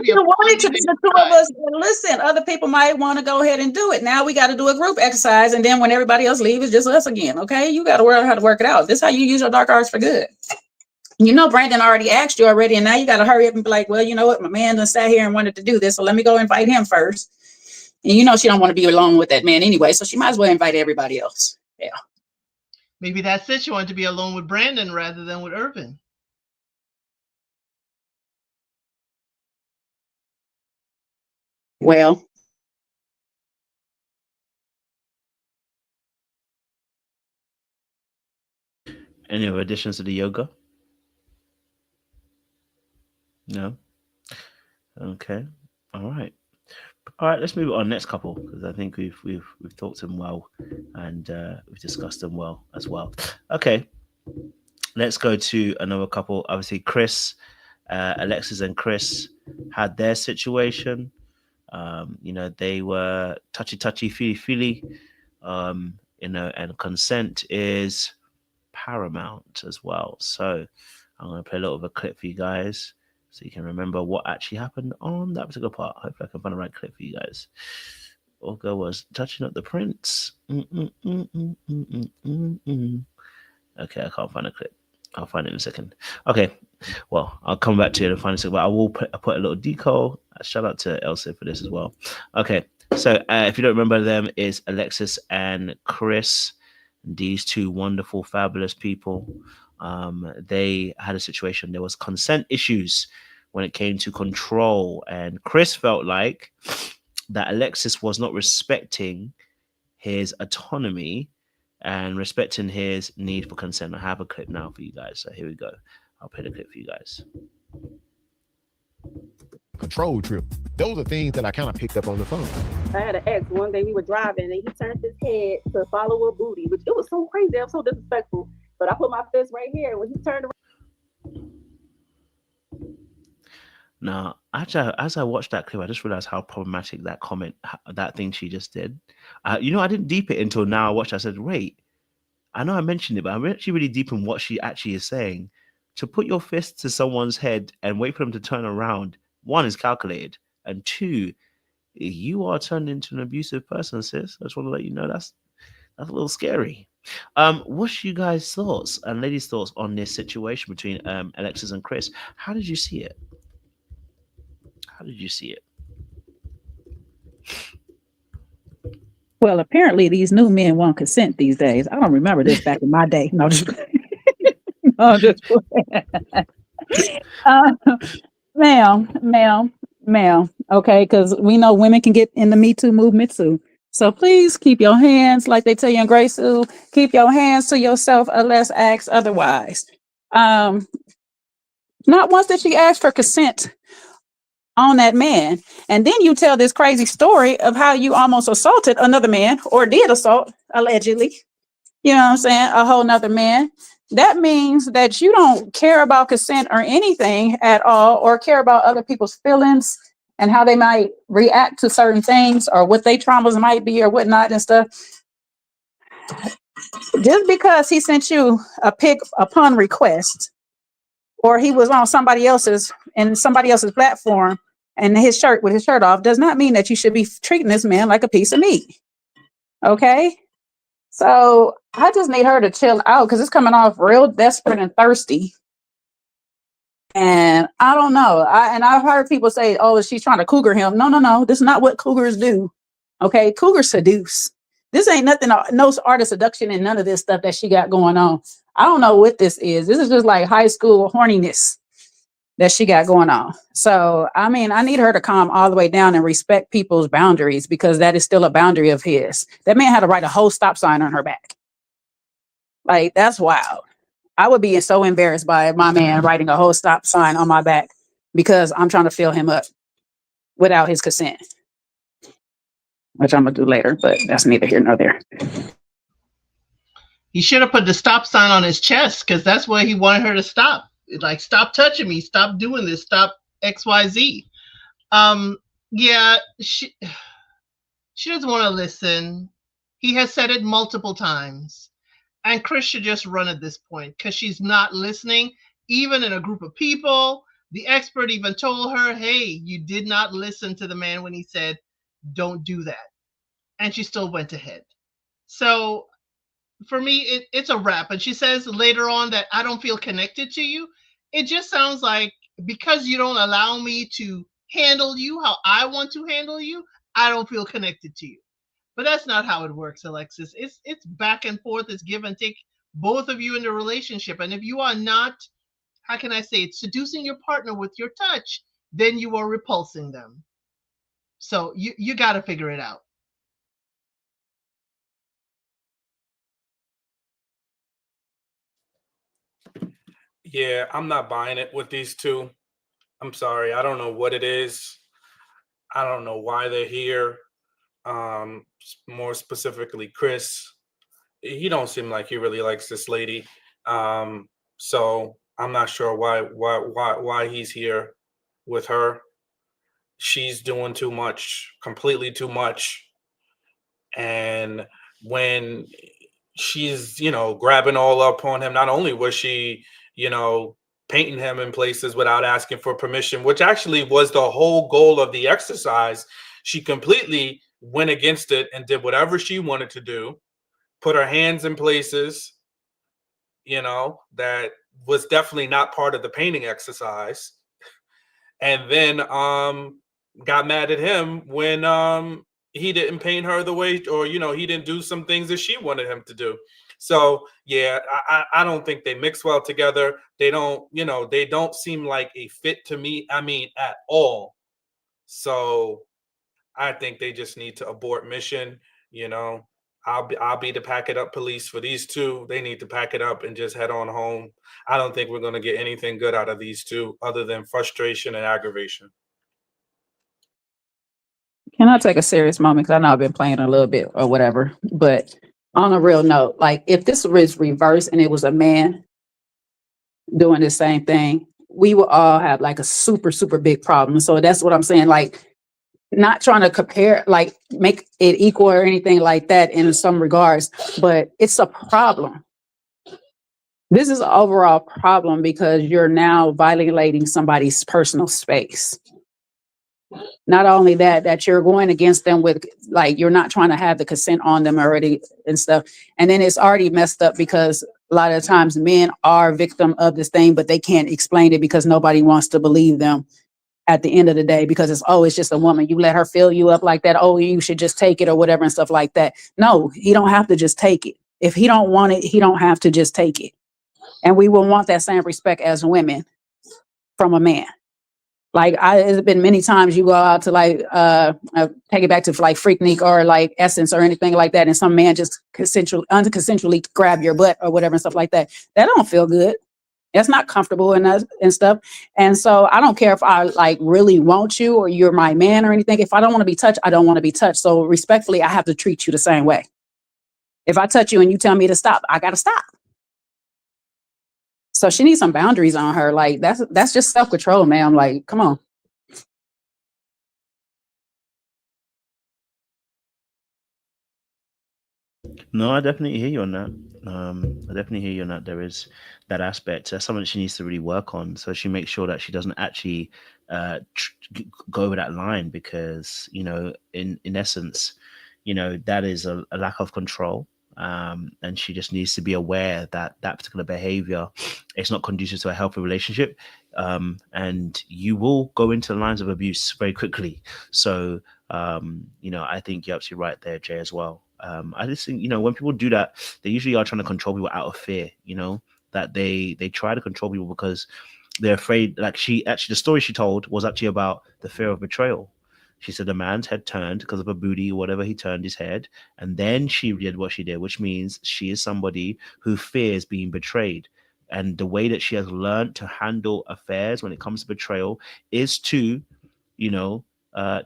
to be the two of us. Listen, other people might want to go ahead and do it. Now we got to do a group exercise, and then when everybody else leaves, it's just us again. Okay, you got to learn how to work it out. This is how you use your dark arts for good. Brandon already asked you already, and now you got to hurry up and be like, well, you know what? My man done sat here and wanted to do this, so let me go invite him first. And she don't want to be alone with that man anyway, so she might as well invite everybody else. Yeah. Maybe that's it. She wanted to be alone with Brandon rather than with Irvin. Well. Any other additions to the yoga? No. Okay. All right. All right, let's move on next couple because I think we've talked them well, and we've discussed them well as well. Okay, let's go to another couple. Obviously, Chris, Alexis and Chris had their situation. They were touchy, feely. And consent is paramount as well. So I'm going to play a little of a clip for you guys so you can remember what actually happened on that particular part. Hopefully I can find the right clip for you guys. Olga was touching up the prince. Okay, I can't find a clip. I'll find it in a second. Okay, well, I'll come back to it and find a second, but I will put a little decal. Shout out to Elsa for this as well. Okay, so if you don't remember them, it's Alexis and Chris. These two wonderful, fabulous people. They had a situation. There was consent issues when it came to control, and Chris felt like that Alexis was not respecting his autonomy and respecting his need for consent. I have a clip now for you guys. So here we go. I'll play the clip for you guys. Control trip. Those are things that I kind of picked up on the phone. I had an ex one day we were driving and he turned his head to follow a booty, which it was so crazy. I'm so disrespectful. But I put my fist right here and when he turned around. Now, actually, as I watched that clip, I just realized how problematic that comment, that thing she just did. I didn't deep it until now. I watched. I said, "Wait, I know I mentioned it, but I'm actually really deep in what she actually is saying. To put your fist to someone's head and wait for them to turn around, one is calculated, and two, you are turned into an abusive person, sis. I just want to let you know that's a little scary." What's you guys' thoughts and ladies' thoughts on this situation between Alexis and Chris? How did you see it? How did you see it? Well, apparently these new men want consent these days. I don't remember this back in my day. No, just, no, just ma'am. Okay, because we know women can get in the Me Too movement too. So please keep your hands, like they tell you in Grey Sue, keep your hands to yourself unless asked otherwise. Not once did she ask for consent on that man. And then you tell this crazy story of how you almost assaulted another man or did assault, allegedly. You know what I'm saying? A whole nother man. That means that you don't care about consent or anything at all, or care about other people's feelings and how they might react to certain things or what their traumas might be or whatnot and stuff. Just because he sent you a pic upon request, or he was on somebody else's platform and with his shirt off, does not mean that you should be treating this man like a piece of meat. Okay? So I just need her to chill out because it's coming off real desperate and thirsty. And I don't know. I've heard people say, "Oh, she's trying to cougar him." No. This is not what cougars do. Okay? Cougars seduce. This ain't nothing, no art of seduction and none of this stuff that she got going on. I don't know what this is. This is just like high school horniness that she got going on. So, I mean, I need her to calm all the way down and respect people's boundaries because that is still a boundary of his. That man had to write a whole stop sign on her back. Like, that's wild. I would be so embarrassed by my man writing a whole stop sign on my back because I'm trying to fill him up without his consent, which I'm going to do later, but that's neither here nor there. He should have put the stop sign on his chest because that's where he wanted her to stop. Like, stop touching me, stop doing this, stop XYZ. Yeah, she doesn't want to listen. He has said it multiple times. And Chris should just run at this point because she's not listening, even in a group of people. The expert even told her, "Hey, you did not listen to the man when he said, don't do that." And she still went ahead. So for me, it's a wrap. And she says later on that I don't feel connected to you. It just sounds like because you don't allow me to handle you how I want to handle you, I don't feel connected to you. But that's not how it works, Alexis. It's back and forth. It's give and take, both of you in the relationship. And if you are not, how can I say it, seducing your partner with your touch, then you are repulsing them. So you got to figure it out. Yeah, I'm not buying it with these two. I'm sorry. I don't know what it is. I don't know why they're here. More specifically, Chris. He don't seem like he really likes this lady. So I'm not sure why he's here with her. She's doing too much, completely too much. And when she's, grabbing all up on him, not only was she, painting him in places without asking for permission, which actually was the whole goal of the exercise. She completely went against it and did whatever she wanted to do, put her hands in places, that was definitely not part of the painting exercise. And then got mad at him when he didn't paint her the way, or he didn't do some things that she wanted him to do. So yeah, I don't think they mix well together. They don't, they don't seem like a fit to me. I mean, at all. So I think they just need to abort mission. I'll be the pack it up police for these two. They need to pack it up and just head on home. I don't think we're going to get anything good out of these two other than frustration and aggravation. Can I take a serious moment? Because I know I've been playing a little bit or whatever. But on a real note, like if this was reversed and it was a man doing the same thing, we would all have like a super, super big problem. So that's what I'm saying. Like, not trying to compare, like make it equal or anything like that in some regards, but it's a problem. This is an overall problem because you're now violating somebody's personal space. Not only that you're going against them with, like, you're not trying to have the consent on them already and stuff. And then it's already messed up because a lot of times men are victim of this thing, but they can't explain it because nobody wants to believe them at the end of the day, because it's just a woman. You let her fill you up like that. Oh, you should just take it or whatever and stuff like that. No, he don't have to just take it. If he don't want it, he don't have to just take it. And we will want that same respect as women from a man. Like it's been many times you go out to take it back to like Freaknik or like Essence or anything like that, and some man just unconsensually grab your butt or whatever and stuff like that. That don't feel good. That's not comfortable and stuff. And so I don't care if I like really want you or you're my man or anything. If I don't want to be touched, I don't want to be touched. So respectfully, I have to treat you the same way. If I touch you and you tell me to stop, I got to stop. So she needs some boundaries on her. Like that's just self-control, man. I'm like, come on. No, I definitely hear you on that. I definitely hear you on that. There is that aspect. That's something she needs to really work on, so she makes sure that she doesn't actually go over that line, because in essence, that is a lack of control. And she just needs to be aware that that particular behavior is not conducive to a healthy relationship, and you will go into the lines of abuse very quickly. So I think you're absolutely right there, Jay, as well. I just think, when people do that, they usually are trying to control people out of fear, that they try to control people because they're afraid. Like the story she told was actually about the fear of betrayal. She said the man's head turned because of a booty or whatever. He turned his head, and then she did what she did, which means she is somebody who fears being betrayed. And the way that she has learned to handle affairs when it comes to betrayal is to,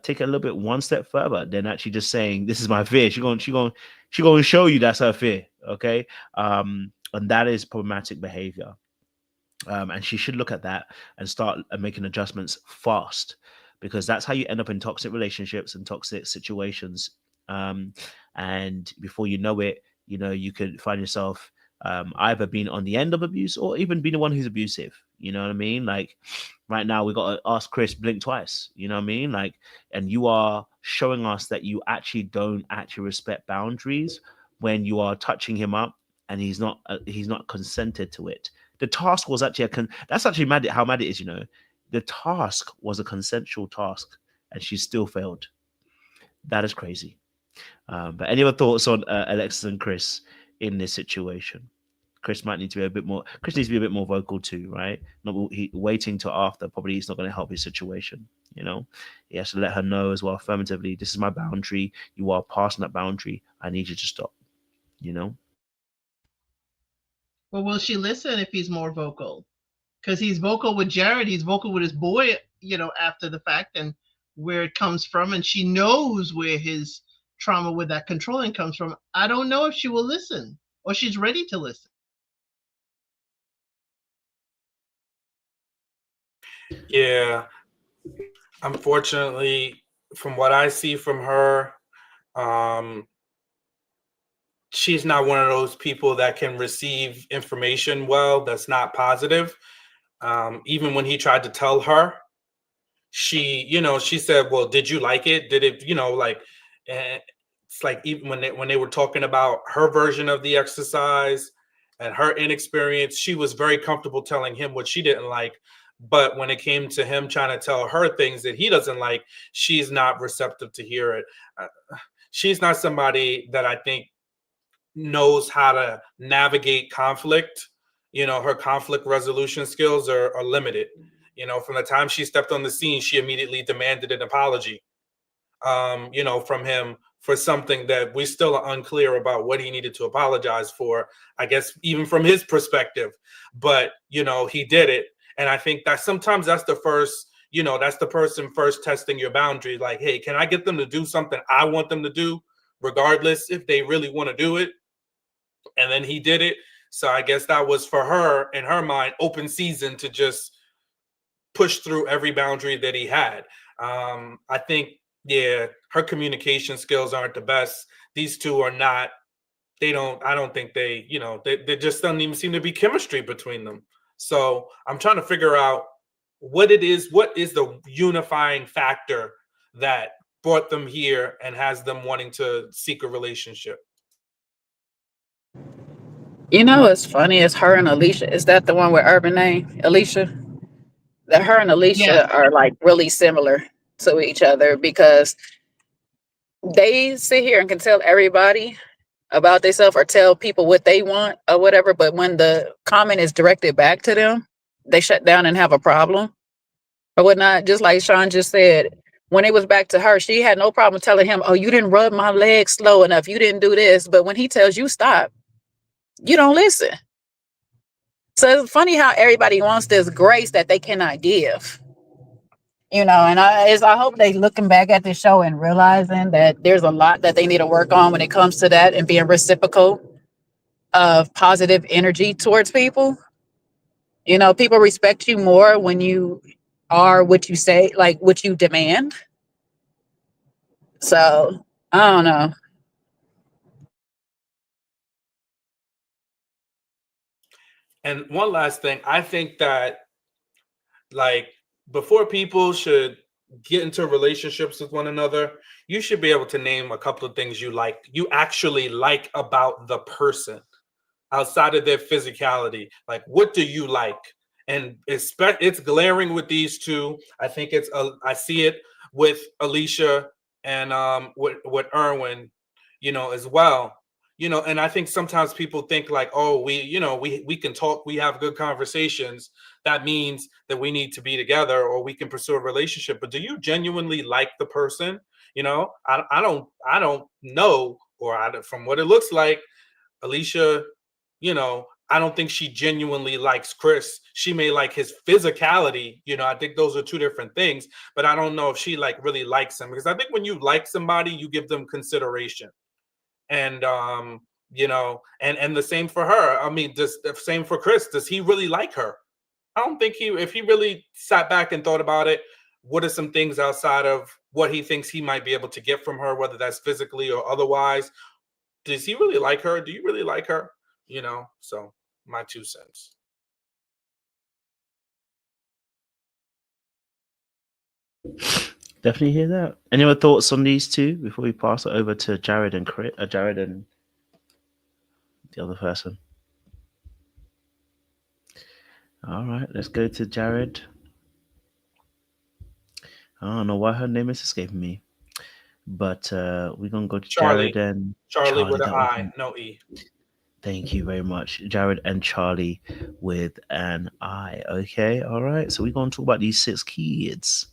take it a little bit one step further than actually just saying, this is my fear. She going to show you that's her fear. Okay. And that is problematic behavior. And she should look at that and start making adjustments fast, because that's how you end up in toxic relationships and toxic situations. And before you know it, you could find yourself either being on the end of abuse or even being the one who's abusive. You know what I mean? Like right now, we got to ask Chris, blink twice. You know what I mean? Like, and you are showing us that you actually don't actually respect boundaries when you are touching him up and he's not consented to it. The task was actually that's actually mad how mad it is. The task was a consensual task, and she still failed. That is crazy. But any other thoughts on Alexis and Chris in this situation? Chris might need to be a bit more. Chris needs to be a bit more vocal too, right? Not waiting till after. Probably it's not going to help his situation. He has to let her know as well affirmatively. This is my boundary. You are passing that boundary. I need you to stop. Well, will she listen if he's more vocal? Because he's vocal with Jared, he's vocal with his boy, after the fact, and where it comes from, and she knows where his trauma with that controlling comes from. I don't know if she will listen or she's ready to listen. Yeah, unfortunately, from what I see from her, she's not one of those people that can receive information well that's not positive. Even when he tried to tell her, she said, well, did you like it? Did it, it's like even when they were talking about her version of the exercise and her inexperience, she was very comfortable telling him what she didn't like. But when it came to him trying to tell her things that he doesn't like, she's not receptive to hear it. She's not somebody that I think knows how to navigate conflict. Her conflict resolution skills are limited. From the time she stepped on the scene, she immediately demanded an apology, from him for something that we still are unclear about what he needed to apologize for, I guess, even from his perspective. But, he did it. And I think that sometimes that's the first, that's the person first testing your boundary. Like, hey, can I get them to do something I want them to do, regardless if they really want to do it? And then he did it. So I guess that was for her, in her mind, open season to just push through every boundary that he had. I think, her communication skills aren't the best. These two are not, I don't think they just doesn't even seem to be chemistry between them. So I'm trying to figure out what is the unifying factor that brought them here and has them wanting to seek a relationship. What's funny is her and Alicia. Is that the one with Urban name, Alicia? That her and Yes. Alicia are like really similar to each other because they sit here and can tell everybody about themselves or tell people what they want or whatever. But when the comment is directed back to them, they shut down and have a problem or whatnot. Just like Sean just said, when it was back to her, she had no problem telling him, oh, you didn't rub my leg slow enough. You didn't do this. But when he tells you stop, you don't listen. So it's funny how everybody wants this grace that they cannot give. And I hope they looking back at this show and realizing that there's a lot that they need to work on when it comes to that and being reciprocal of positive energy towards people. People respect you more when you are what you say, like what you demand. So I don't know. And one last thing, I think that before people should get into relationships with one another, you should be able to name a couple of things you actually like about the person outside of their physicality. Like, what do you like? And it's glaring with these two. I think I see it with Alicia and with Irwin, as well. And I think sometimes people think like, oh, we can talk, we have good conversations. That means that we need to be together or we can pursue a relationship. But do you genuinely like the person? I don't know, from what it looks like, Alicia, I don't think she genuinely likes Chris. She may like his physicality. I think those are two different things, but I don't know if she really likes him, because I think when you like somebody, you give them consideration. And and the same for her. I mean, the same for Chris. Does he really like her? I don't think if he really sat back and thought about it, what are some things outside of what he thinks he might be able to get from her, whether that's physically or otherwise? Does he really like her? Do you really like her? So my 2 cents. Definitely hear that. Any other thoughts on these two before we pass it over to Jared and Jared and the other person? All right, let's go to Jared. I don't know why her name is escaping me, but we're gonna go to Charli. Jared and Charli with an I, no E. Thank you very much, Jared and Charli with an I. Okay, all right. So we're gonna talk about these 6 kids.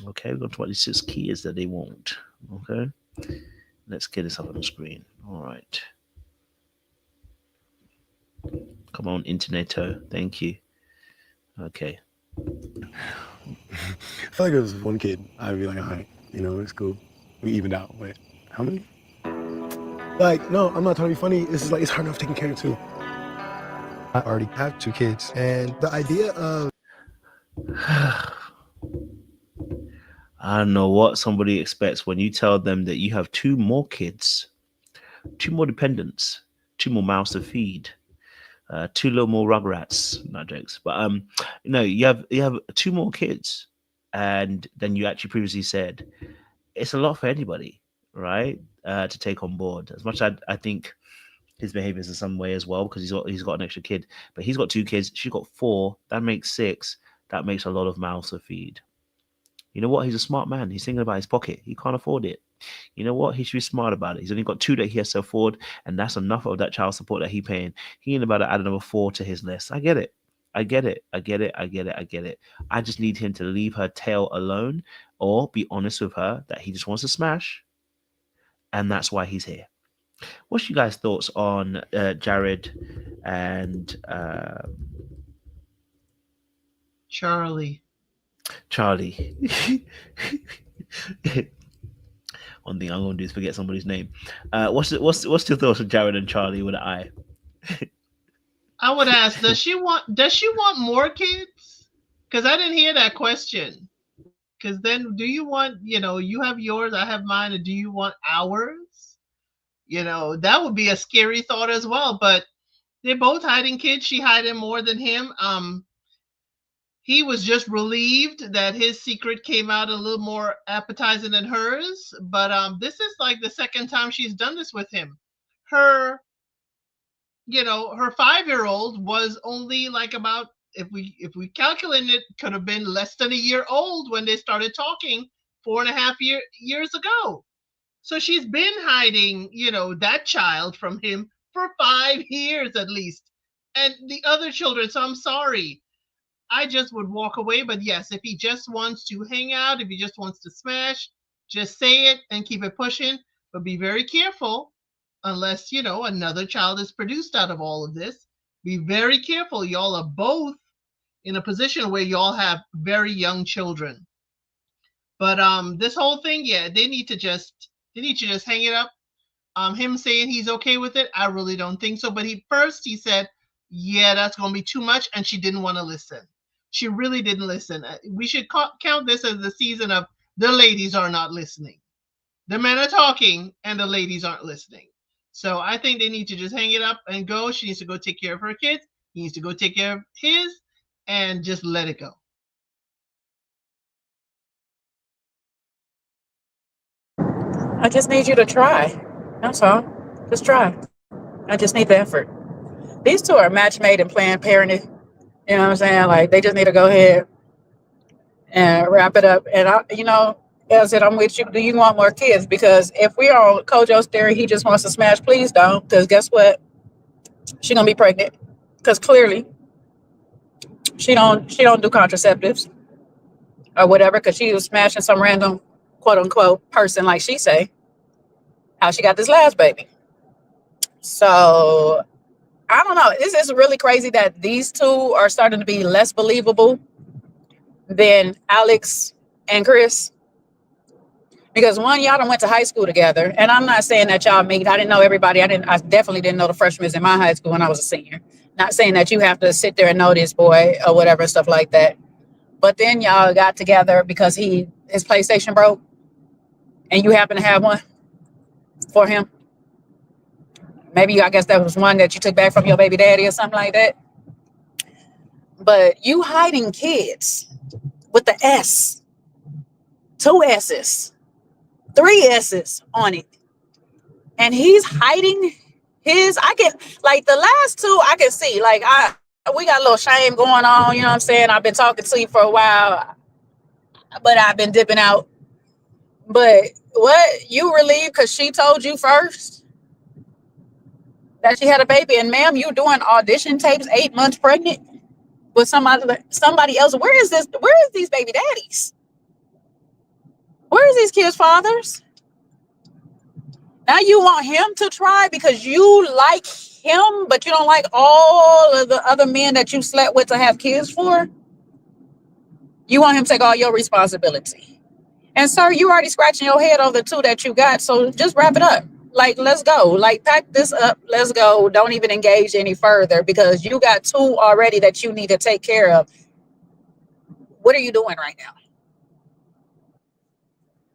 Okay, we're gonna talk about these 6 kids that they want. Okay, let's get this up on the screen. All right. Come on, Interneto. Thank you. Okay. I feel like if it was one kid, I'd be like, all right, you know, it's cool. We evened out. Wait, how many? Like, no, I'm not trying to be funny. This is like, it's hard enough taking care of two. I already have 2 kids. And the idea of... I don't know what somebody expects when you tell them that you have 2 more kids, 2 more dependents, 2 more mouths to feed, 2 little more rugrats. Not jokes, but you have 2 more kids, and then you actually previously said it's a lot for anybody, right? To take on board. As much as I think his behavior is in some way as well, because he's got an extra kid, but he's got 2 kids. She's got 4. That makes 6. That makes a lot of mouths to feed. You know what? He's a smart man. He's thinking about his pocket. He can't afford it. You know what? He should be smart about it. He's only got 2 that he has to afford, and that's enough of that child support that he's paying. He ain't about to add another 4 to his list. I get it. I just need him to leave her tail alone, or be honest with her that he just wants to smash, and that's why he's here. What's you guys' thoughts on Jared and Charli? One thing I'm gonna do is forget somebody's name. What's your thoughts on Jared and Charli with an I? I would ask, does she want more kids? Because I didn't hear that question. Because then, do you want, you have yours, I have mine, and do you want ours? That would be a scary thought as well. But they're both hiding kids. She hiding more than him. He was just relieved that his secret came out a little more appetizing than hers. But this is like the second time she's done this with him. Her 5-year-old was only like about, if we calculate it, could have been less than a year old when they started talking 4.5 years ago. So she's been hiding, that child from him for 5 years at least. And the other children, so I'm sorry. I just would walk away. But yes, if he just wants to hang out, if he just wants to smash, just say it and keep it pushing. But be very careful, unless, another child is produced out of all of this. Be very careful. Y'all are both in a position where y'all have very young children. But this whole thing, yeah, they need to just hang it up. Him saying he's okay with it, I really don't think so. But he said, yeah, that's going to be too much. And she didn't want to listen. She really didn't listen. We should count this as the season of the ladies are not listening. The men are talking and the ladies aren't listening. So I think they need to just hang it up and go. She needs to go take care of her kids. He needs to go take care of his and just let it go. I just need you to try. That's all. Just try. I just need the effort. These 2 are match made in Planned Parenthood. You know what I'm saying? Like, they just need to go ahead and wrap it up. And I said, I'm with you. Do you want more kids? Because if we're on Kojo's theory, he just wants to smash, please don't. Because guess what? She's going to be pregnant. Because clearly, she don't do contraceptives or whatever. Because she was smashing some random, quote unquote, person, like she say. How she got this last baby. So, I don't know. This is really crazy that these 2 are starting to be less believable than Alex and Chris. Because one, y'all done went to high school together. And I'm not saying that y'all meet. I didn't know everybody. I definitely didn't know the freshmen in my high school when I was a senior. Not saying that you have to sit there and know this boy or whatever, stuff like that. But then y'all got together because his PlayStation broke. And you happen to have one for him. Maybe I guess that was one that you took back from your baby daddy or something like that. But you hiding kids with the S, 2 S's, 3 S's on it. And he's hiding his, like the last 2, I can see, like we got a little shame going on. You know what I'm saying? I've been talking to you for a while, but I've been dipping out. But what, you relieved because she told you first that she had a baby? And ma'am, you doing audition tapes 8 months pregnant with somebody else? Where is these baby daddies? Where is these kids' fathers? Now you want him to try because you like him, but you don't like all of the other men that you slept with to have kids for? You want him to take all your responsibility. And sir, you already scratching your head over the 2 that you got. So just wrap it up. Like, let's go. Like, pack this up. Let's go. Don't even engage any further because you got 2 already that you need to take care of. What are you doing right now?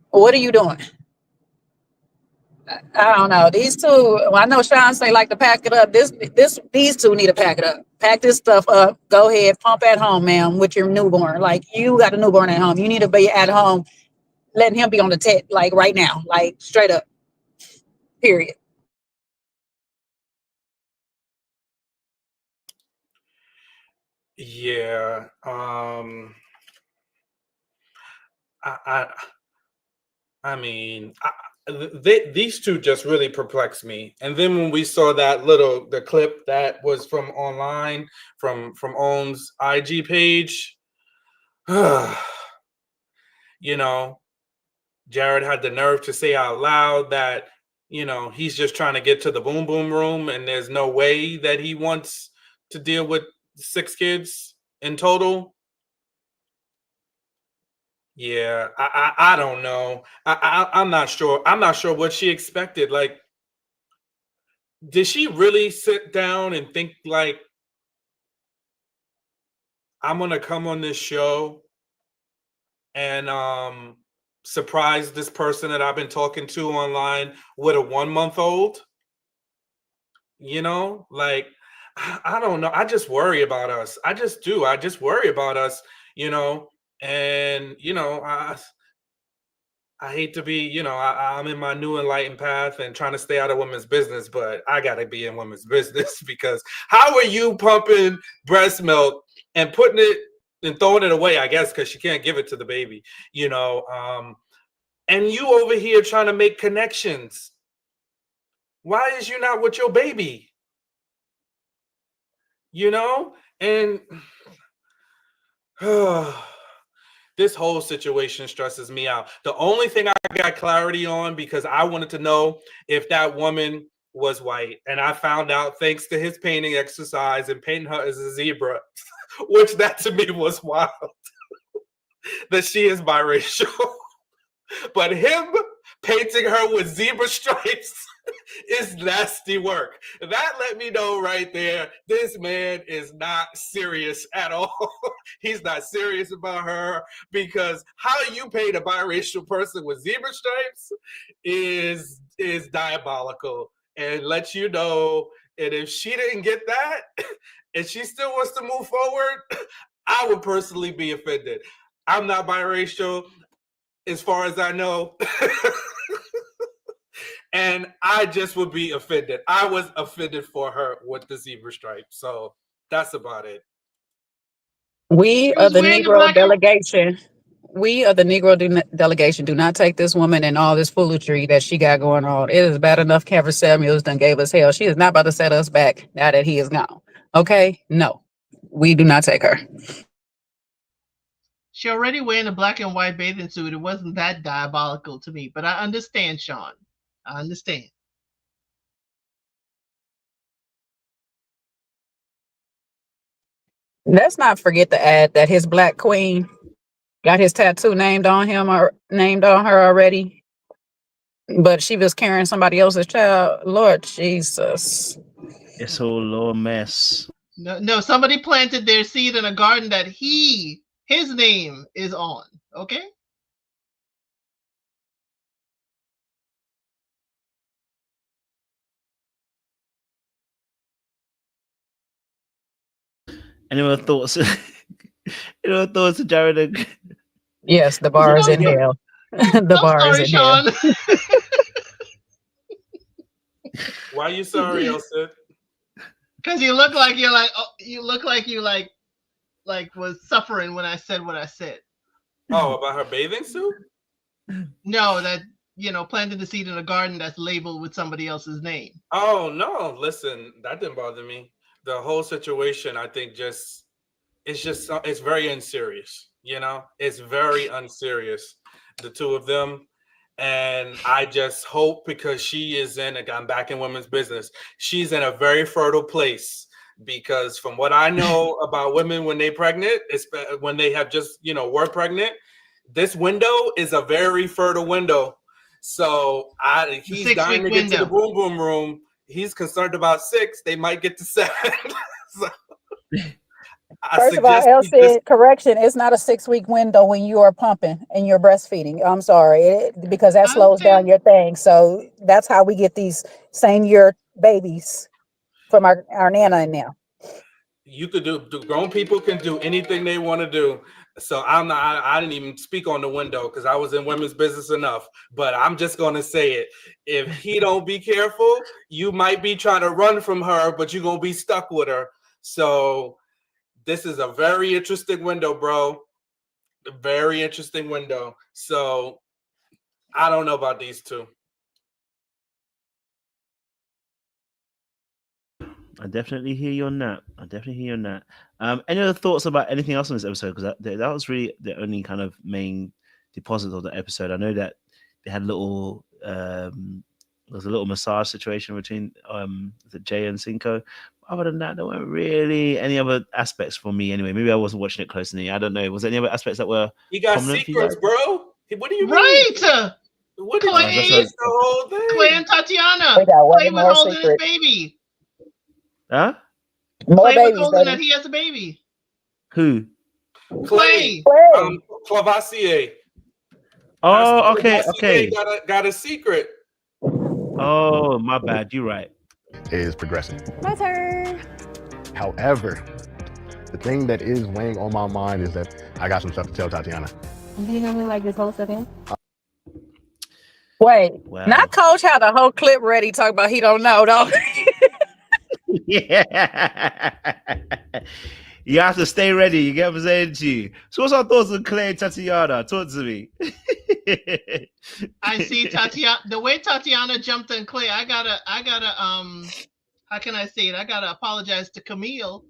What are you doing? I don't know. These 2, well, I know Sean say like to pack it up. These 2 need to pack it up. Pack this stuff up. Go ahead, pump at home, ma'am, with your newborn. Like, you got a newborn at home. You need to be at home, letting him be on the tet, like right now, like straight up. Period. Yeah. I mean, these 2 just really perplex me. And then when we saw the clip that was from online, from Ohm's IG page, you know, Jared had the nerve to say out loud that, you know, he's just trying to get to the boom boom room and there's no way that he wants to deal with 6 kids in total. Yeah, I don't know. I'm not sure. I'm not sure what she expected. Like, did she really sit down and think like, I'm gonna come on this show and surprise this person that I've been talking to online with a 1-month-old? You know, like, I don't know. I just worry about us. I just do. I just worry about us, you know. And, you know, I hate to be, you know, I'm in my new enlightened path and trying to stay out of women's business, but I got to be in women's business because how are you pumping breast milk and putting it and throwing it away, I guess, because she can't give it to the baby, you know, and you over here trying to make connections. Why is you not with your baby? You know, and this whole situation stresses me out. The only thing I got clarity on, because I wanted to know if that woman was white, and I found out thanks to his painting exercise and painting her as a zebra, which that to me was wild, that she is biracial. But him painting her with zebra stripes is nasty work. That let me know right there, this man is not serious at all. He's not serious about her, because how you paint a biracial person with zebra stripes is diabolical and lets you know. And if she didn't get that and she still wants to move forward, I would personally be offended. I'm not biracial as far as I know. And I just would be offended. I was offended for her with the zebra stripe. So that's about it. We of the Negro delegation, do not take this woman and all this foolery that she got going on. It is bad enough Kevin Samuels done gave us hell. She is not about to set us back now that he is gone. Okay? No, we do not take her. She already wearing a black and white bathing suit. It wasn't that diabolical to me, but I understand, Sean. I understand. Let's not forget to add that his black queen got his tattoo named on him or named on her already, but she was carrying somebody else's child. Lord Jesus. It's a whole little mess. No, somebody planted their seed in a garden that his name is on. Okay? Anyone thoughts? Anyone thoughts of Jared? Yes, the bar is in hell. The bar is in Sean. hell. Why are you sorry, Elsa? Because you look like you're like, oh, you look like you like was suffering when I said what I said. Oh, about her bathing suit? No, that, you know, planted the seed in a garden that's labeled with somebody else's name. Oh no, listen, that didn't bother me. The whole situation, I think, it's very unserious. You know, it's very unserious, the two of them. And I just hope, because she is I'm back in women's business, she's in a very fertile place because from what I know about women when they're pregnant, when they have just, were pregnant, this window is a very fertile window. So he's dying to get to the boom boom room. He's concerned about 6. They might get to 7. So, First of all, Elle said, correction, it's not a 6-week window when you are pumping and you're breastfeeding. I'm sorry, because that slows down your thing. So that's how we get these same year babies from our Nana and now. You could do grown people can do anything they want to do. So I didn't even speak on the window because I was in women's business enough. But I'm just gonna say it. If he don't be careful, you might be trying to run from her, but you're gonna be stuck with her. So this is a very interesting window, bro. A very interesting window. So I don't know about these two. I definitely hear you on that. Any other thoughts about anything else on this episode? Because that was really the only kind of main deposit of the episode. I know that they had there was a little massage situation between Jay and Cinco. Other than that, there weren't really any other aspects for me anyway. Maybe I wasn't watching it closely. I don't know. Was there any other aspects that were He got prominent secrets, bro. What do you mean? Right. What do you mean? It's the whole thing. Clay and Tatiana. We got Clay one was more holding secret. his baby. Huh? More Clay was babies, holding that baby. he has a baby. Who? Clay. Clavassier. Oh, okay, Clavassier okay. Got a secret. Oh, my bad. You're right. Is progressing. My turn. However, the thing that is weighing on my mind is that I got some stuff to tell Tatiana. You know me like this whole second? Wait, Wow. not Coach had the whole clip ready. Talk about he don't know though. Yeah. You have to stay ready. You get what I'm saying to you. So what's our thoughts on Clay and Tatiana? Talk to me. I see Tatiana. The way Tatiana jumped on Clay, I gotta how can I say it? I gotta apologize to Camille.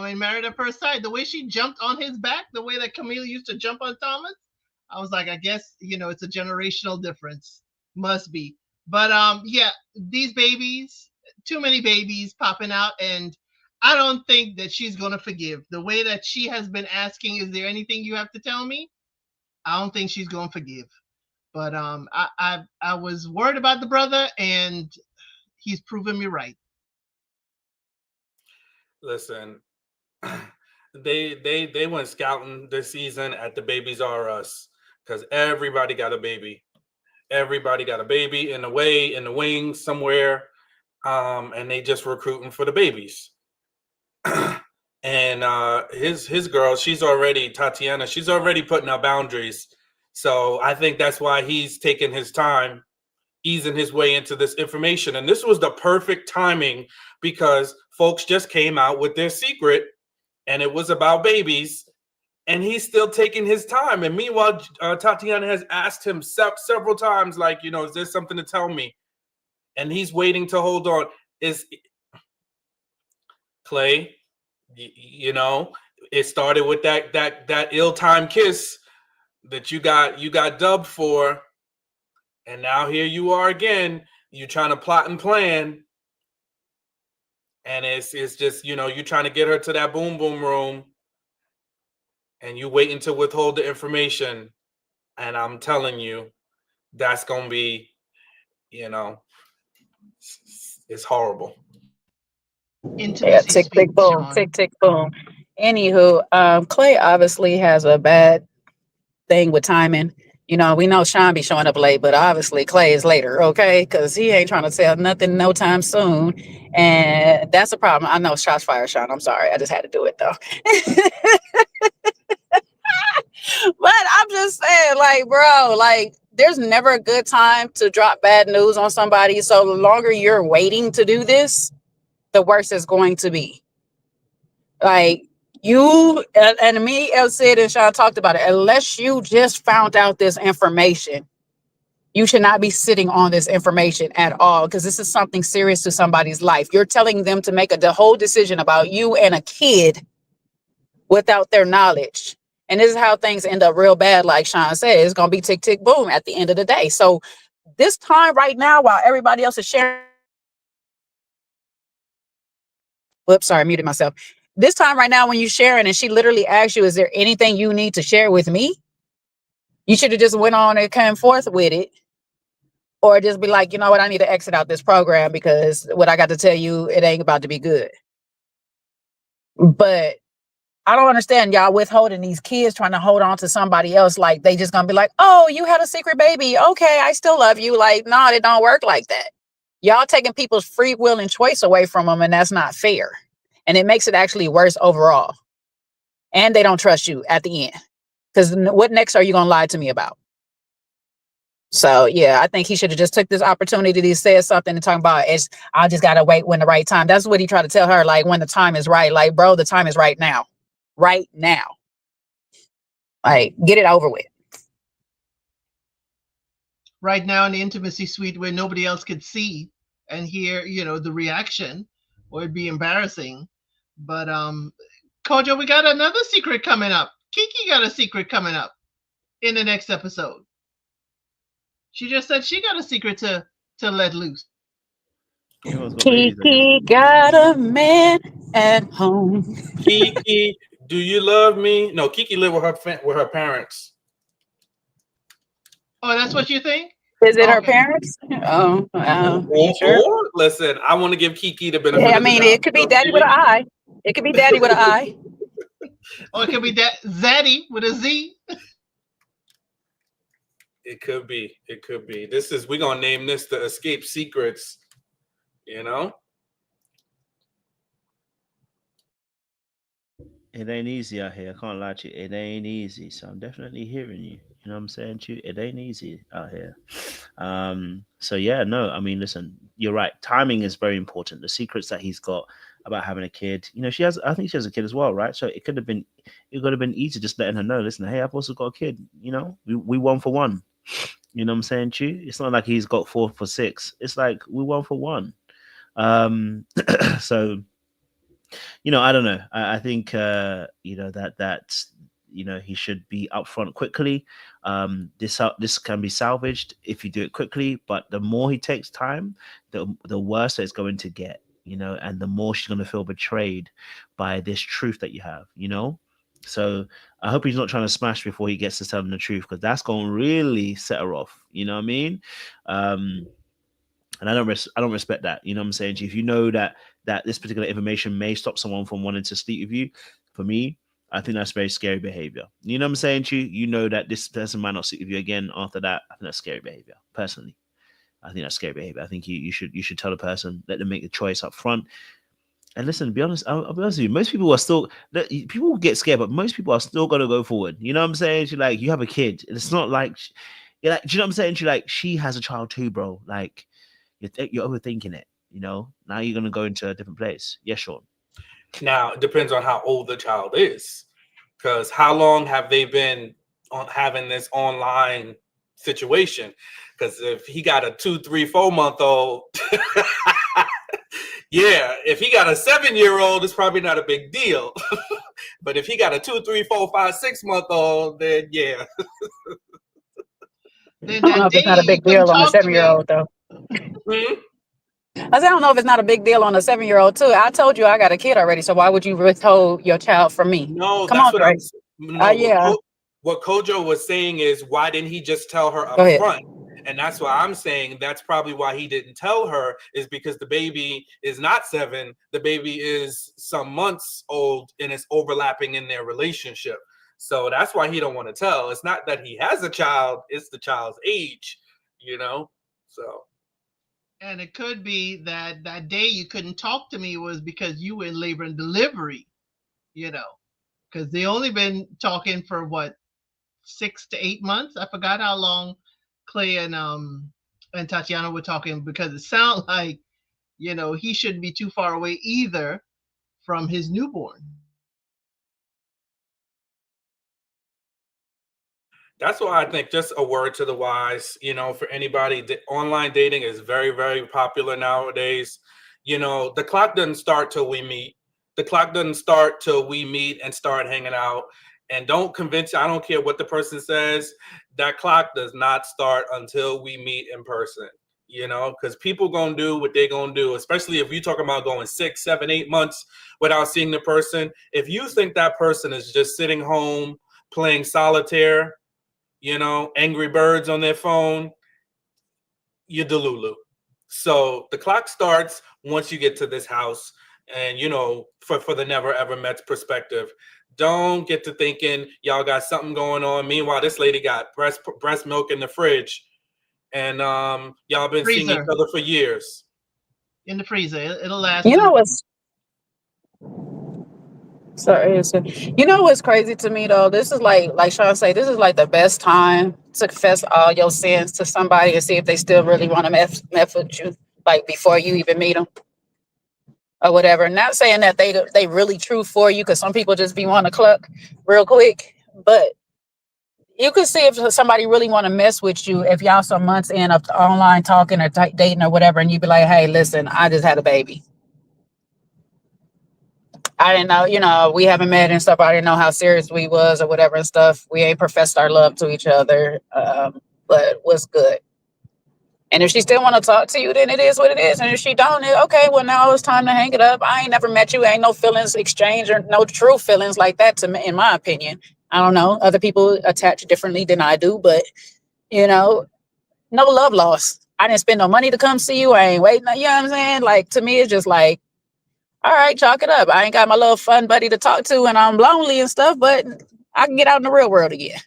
In Married at First Sight, the way she jumped on his back, the way that Camille used to jump on Thomas, I was like, I guess it's a generational difference. Must be. But yeah, these babies, too many babies popping out, and I don't think that she's gonna forgive. The way that she has been asking, is there anything you have to tell me? I don't think she's gonna forgive. But I was worried about the brother, and he's proven me right. Listen, they went scouting this season at the Babies R Us because everybody got a baby. Everybody got a baby in the wings somewhere, and they just recruiting for the babies. And his girl, Tatiana, she's already putting out boundaries. So I think that's why he's taking his time, easing his way into this information. And this was the perfect timing because folks just came out with their secret and it was about babies. And he's still taking his time. And meanwhile, Tatiana has asked him several times, like, is there something to tell me? And he's waiting to hold on. Is Clay, it started with that ill-timed kiss that you got dubbed for. And now here you are again. You're trying to plot and plan. And it's just, you're trying to get her to that boom boom room. And you waiting to withhold the information. And I'm telling you, that's going to be, it's horrible. Yeah, tick, tick, boom, tick, tick, boom. Anywho, Clay obviously has a bad thing with timing. We know Sean be showing up late, but obviously Clay is later, okay? Because he ain't trying to tell nothing no time soon. And that's a problem. I know shots fired, Sean. I'm sorry. I just had to do it, though. But I'm just saying, bro, there's never a good time to drop bad news on somebody. So the longer you're waiting to do this, the worse it's going to be. You and me, El Cid and Sean talked about it. Unless you just found out this information, you should not be sitting on this information at all, because this is something serious to somebody's life. You're telling them to make the whole decision about you and a kid without their knowledge. And this is how things end up real bad. Like Sean said, it's going to be tick, tick, boom at the end of the day. So this time right now, while everybody else is sharing Whoops, sorry, I muted myself. This time right now when you sharing and she literally asks you, is there anything you need to share with me? You should have just went on and come forth with it. Or just be like, you know what, I need to exit out this program because what I got to tell you, it ain't about to be good. But I don't understand y'all withholding these kids, trying to hold on to somebody else. Like they just gonna be like, oh, you had a secret baby. Okay, I still love you. Like, no, it don't work like that. Y'all taking people's free will and choice away from them, and that's not fair. And it makes it actually worse overall. And they don't trust you at the end. Because what next are you gonna lie to me about? So yeah, I think he should have just took this opportunity to say something and talk about it's I just gotta wait when the right time. That's what he tried to tell her, like when the time is right. Like, bro, the time is right now. Right now. Like, get it over with. Right now in the intimacy suite where nobody else could see and hear, the reaction, or it'd be embarrassing. But Kojo, we got another secret coming up. Kiki got a secret coming up in the next episode. She just said she got a secret to let loose. Kiki got a man at home. Kiki, do you love me? No, Kiki lived with her parents. Oh, that's what you think? Is it her parents? Oh, sure. Or, listen, I want to give Kiki the benefit. I mean, it could be daddy with an I. It could be daddy with an I. Or it could be Zaddy with a Z. It could be. It could be. We're going to name this the Escape Secrets, It ain't easy out here. I can't lie to you. It ain't easy. So I'm definitely hearing you. You know what I'm saying to you? It ain't easy out here. So yeah, no, I mean, listen, you're right. Timing is very important. The secrets that he's got about having a kid, I think she has a kid as well, right? So it could have been easy just letting her know, listen, hey, I've also got a kid, we 1 for 1. You know what I'm saying to you? It's not like he's got 4 for 6. It's like we 1 for 1. So, I don't know. I think, he should be upfront quickly. This can be salvaged if you do it quickly, but the more he takes time, the worse it's going to get, and the more she's going to feel betrayed by this truth that you have, So I hope he's not trying to smash before he gets to tell them the truth, because that's going to really set her off. You know what I mean? And I don't respect that. You know what I'm saying? If you know that this particular information may stop someone from wanting to sleep with you, for me, I think that's very scary behavior. You know what I'm saying to you? You know that this person might not sleep with you again after that. I think that's scary behavior. Personally, I think that's scary behavior. I think you should tell the person, let them make the choice up front. And listen, to be honest, I'll be honest with you. Most people are still, people will get scared, but most people are still going to go forward. You know what I'm saying? You're like, you have a kid. And it's not like, do you know what I'm saying? You're like, she has a child too, bro. Like, you're overthinking it, Now you're going to go into a different place. Yes, Sean. Now, it depends on how old the child is. Because how long have they been having this online situation? Because if he got a 2, 3, 4 month old, yeah, if he got a 7-year-old, it's probably not a big deal. But if he got a 2, 3, 4, 5, 6 month old, then yeah. I don't know if it's not a big deal on a 7-year-old though. I don't know if it's not a big deal on a 7-year-old too. I told you I got a kid already, so why would you withhold your child from me? No, come that's on, what Dre. Yeah. What Kojo was saying is, why didn't he just tell her up front? And that's why I'm saying that's probably why he didn't tell her, is because the baby is not 7. The baby is some months old and it's overlapping in their relationship. So that's why he don't want to tell. It's not that he has a child, it's the child's age, so. And it could be that day you couldn't talk to me was because you were in labor and delivery, because they only been talking for 6 to 8 months. I forgot how long Clay and Tatiana were talking, because it sounds like, he shouldn't be too far away either from his newborn. That's why I think, just a word to the wise, for anybody, online dating is very, very popular nowadays. The clock doesn't start till we meet. The clock doesn't start till we meet and start hanging out. And don't convince, I don't care what the person says, that clock does not start until we meet in person. You know, because people gonna do what they gonna do, especially if you're talking about going 6, 7, 8 months without seeing the person. If you think that person is just sitting home playing solitaire, you know, Angry Birds on their phone, you're Delulu. So the clock starts once you get to this house. And, you know, for the never ever Mets perspective, don't get to thinking y'all got something going on. Meanwhile, this lady got breast milk in the fridge. And y'all been seeing each other for years. In the freezer. It'll last. You know what's sorry, you know what's crazy to me though? This is like Sean say, this is like the best time to confess all your sins to somebody and see if they still really want to mess with you, like before you even meet them or whatever. Not saying that they really true for you, because some people just be wanting to cluck real quick, but you can see if somebody really want to mess with you if y'all some months in of online talking or dating or whatever, and you be like, hey, listen, I just had a baby. I didn't know, you know, we haven't met and stuff. I didn't know how serious we was or whatever and stuff. We ain't professed our love to each other, but what's good. And if she still want to talk to you, then it is what it is. And if she don't, okay, well, now it's time to hang it up. I ain't never met you. Ain't no feelings exchange or no true feelings like that to me, in my opinion. I don't know. Other people attach differently than I do, but, you know, no love lost. I didn't spend no money to come see you. I ain't waiting. You know what I'm saying? Like, to me, it's just like, all right, chalk it up. I ain't got my little fun buddy to talk to and I'm lonely and stuff, but I can get out in the real world again.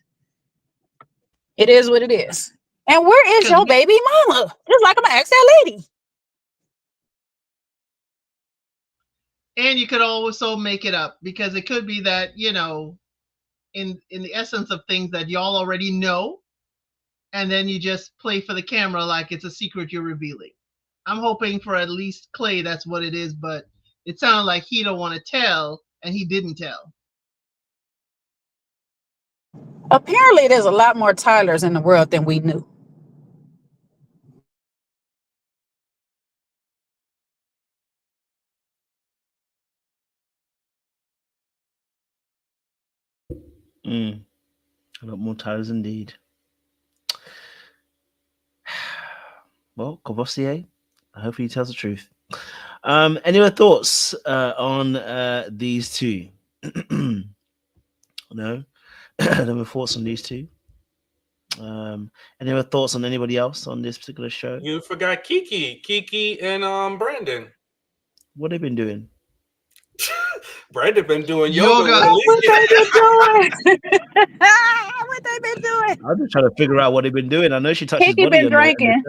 It is what it is. And where is your baby mama? Just like I'm going to ask that lady. And you could also make it up, because it could be that, you know, in the essence of things that y'all already know, and then you just play for the camera like it's a secret you're revealing. I'm hoping for at least Clay that's what it is, but it sounded like he don't want to tell, and he didn't tell. Apparently, there's a lot more Tylers in the world than we knew. A lot more Tylers indeed. Well, Courvoisier, hopefully he tells the truth. Any other thoughts on these two? No? No more thoughts on these two? Any other thoughts on anybody else on this particular show? You forgot Kiki and Brandon. What have they been doing? Brandon been doing yoga. What they been doing? What they been doing? I'm just trying to figure out what they've been doing. I know she touches Kiki body been drinking.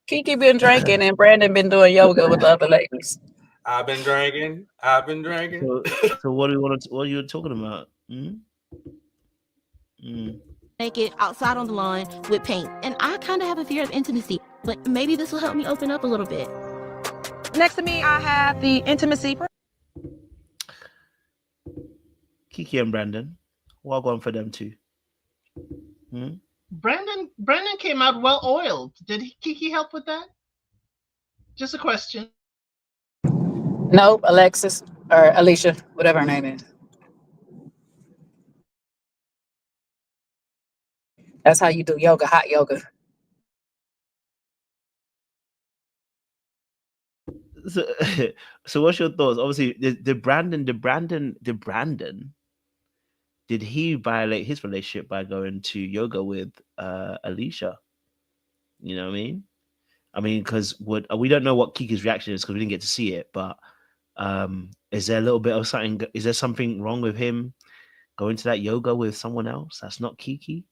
Kiki been drinking, and Brandon been doing yoga with the other ladies. I've been drinking. So what do you want to? What are you talking about? Naked outside on the lawn with paint, and I kind of have a fear of intimacy, but maybe this will help me open up a little bit. Next to me, I have the intimacy. Kiki and Brandon, well gone for them too. Brandon came out well oiled. Did Kiki help with that? Just a question. Nope, Alexis or Alicia, whatever her name is. That's how you do yoga, hot yoga. So what's your thoughts? Obviously, did Brandon did he violate his relationship by going to yoga with Alicia? You know what I mean? I mean, because we don't know what Kiki's reaction is because we didn't get to see it. But is there a little bit of something? Is there something wrong with him going to that yoga with someone else that's not Kiki?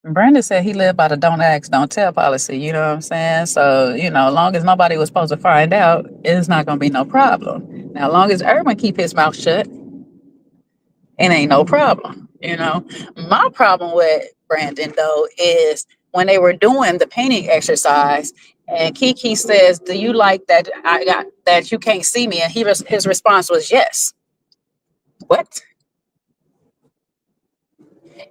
Brandon said he lived by the don't ask, don't tell policy. You know what I'm saying? So, you know, as long as nobody was supposed to find out, it's not going to be no problem. Now, as long as Irvin keep his mouth shut, it ain't no problem. You know, my problem with Brandon, though, is when they were doing the painting exercise and Kiki says, do you like that that you can't see me? And his response was yes. What?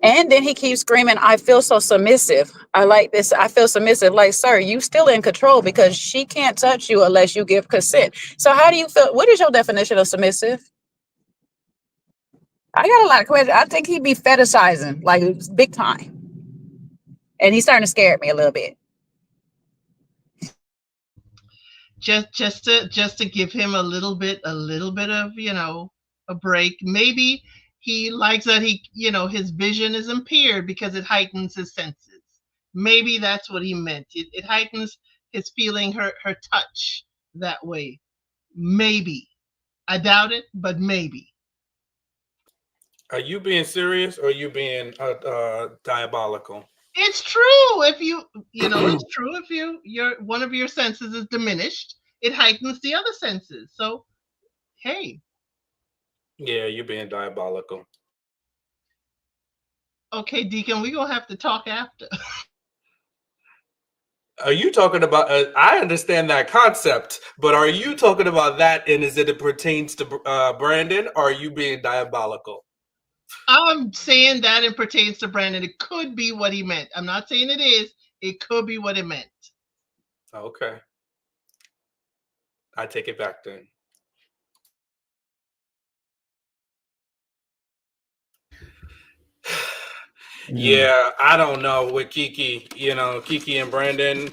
And then he keeps screaming, I feel so submissive. I like this. I feel submissive. Like, sir, you still in control because she can't touch you unless you give consent. So how do you feel? What is your definition of submissive? I got a lot of questions. I think he'd be fetishizing, like big time. And he's starting to scare me a little bit. just to give him a little bit of, a break. Maybe he likes that his vision is impaired because it heightens his senses. Maybe that's what he meant. It heightens his feeling her touch that way. Maybe. I doubt it, but maybe. Are you being serious or are you being diabolical? It's true. If it's true. If your one of your senses is diminished, it heightens the other senses. So, hey. Yeah, you're being diabolical. Okay, Deacon, we're gonna have to talk after. Are you talking about? I understand that concept, but are you talking about that? And is it pertains to Brandon? Or are you being diabolical? I'm saying that it pertains to Brandon. It could be what he meant. I'm not saying it is. It could be what it meant. Okay. I take it back then. Yeah, I don't know with Kiki. Kiki and Brandon,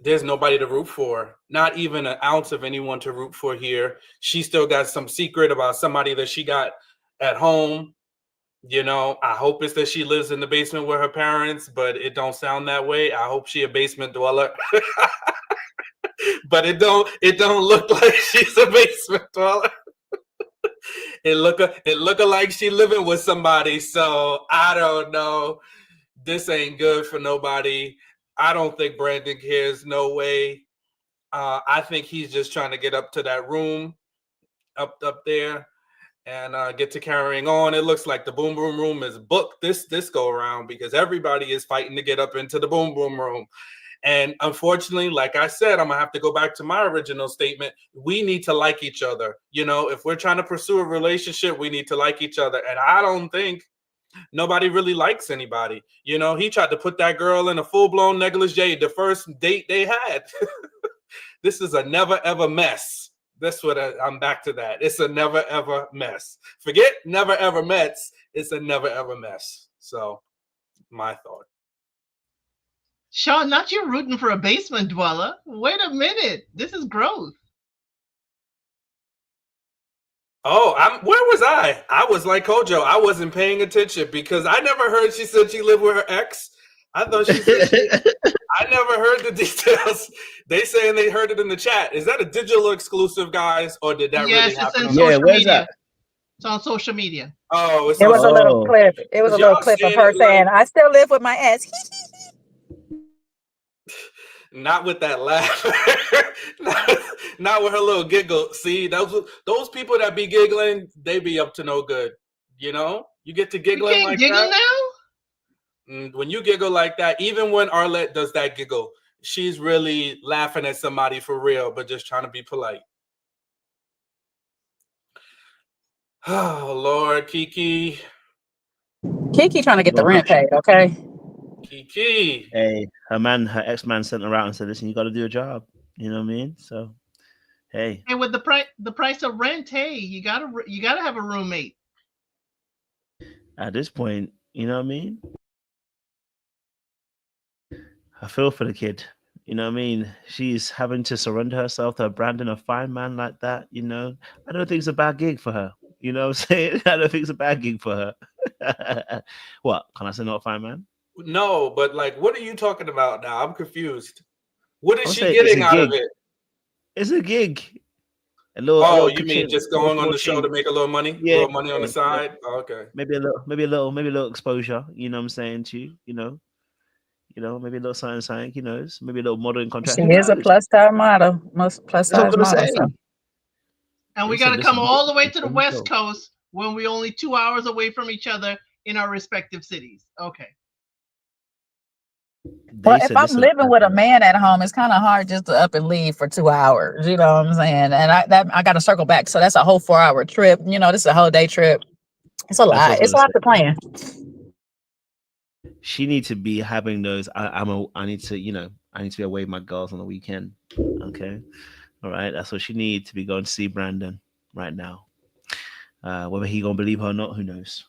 there's nobody to root for. Not even an ounce of anyone to root for here. She still got some secret about somebody that she got at home. I hope it's that she lives in the basement with her parents, but it don't sound that way. I hope she a basement dweller. But it don't look like she's a basement dweller. It look like she living with somebody. So I don't know. This ain't good for nobody. I don't think Brandon cares. No way. I think he's just trying to get up to that room up there and get to carrying on. It looks like the boom boom room is booked this go around because everybody is fighting to get up into the boom boom room. And unfortunately, like I said, I'm gonna have to go back to my original statement. We need to like each other. If we're trying to pursue a relationship, we need to like each other. And I don't think nobody really likes anybody. He tried to put that girl in a full-blown negligee the first date they had. This is a never ever mess. That's what I'm back to that. It's a never ever mess. Forget never ever mess. It's a never ever mess. So my thought. Sean, not you rooting for a basement dweller. Wait a minute. This is growth. Oh, where was I? I was like Kojo. I wasn't paying attention because I never heard she said she lived with her ex. I thought she said I never heard the details. They saying they heard it in the chat. Is that a digital exclusive, guys, or did that really happen? It's on social media. It's on social media. Oh, it was a little clip. It was a little clip of her saying, "I still live with my ex." Not with that laugh. not with her little giggle. See, those people that be giggling, they be up to no good. You get to giggling like giggle that. Now? When you giggle like that, even when Arlette does that giggle, she's really laughing at somebody for real, but just trying to be polite. Oh, Lord, Kiki. Kiki trying to get the rent paid, okay? Kiki. Hey, her ex-man sent her out and said, listen, you got to do a job. You know what I mean? So, hey. And with the price of rent, hey, you gotta have a roommate. At this point, you know what I mean? I feel for the kid. You know what I mean? She's having to surrender herself to Brandon, a fine man like that, I don't think it's a bad gig for her. You know what I'm saying? I don't think it's a bad gig for her. What? Can I say not a fine man? No, but what are you talking about now? I'm confused. What is she getting out of it? It's a gig. You mean just going on the show to make a little money? Yeah, a little money on the side? Oh, okay. Maybe a little exposure, you know what I'm saying to you, maybe a little something, maybe a little modeling contract. She is a plus-size model. Plus-size model. So. And we got to come all the way to the West Coast when we're only 2 hours away from each other in our respective cities. Okay. Well, if I'm living with a man at home, it's kind of hard just to up and leave for 2 hours. You know what I'm saying? And I got to circle back. So that's a whole 4-hour trip. This is a whole day trip. It's a lot. It's a lot to plan. She needs to be having those. I need to be away with my girls on the weekend. Okay. All right. That's what she needs to be going to see Brandon right now. Whether he gonna believe her or not, who knows?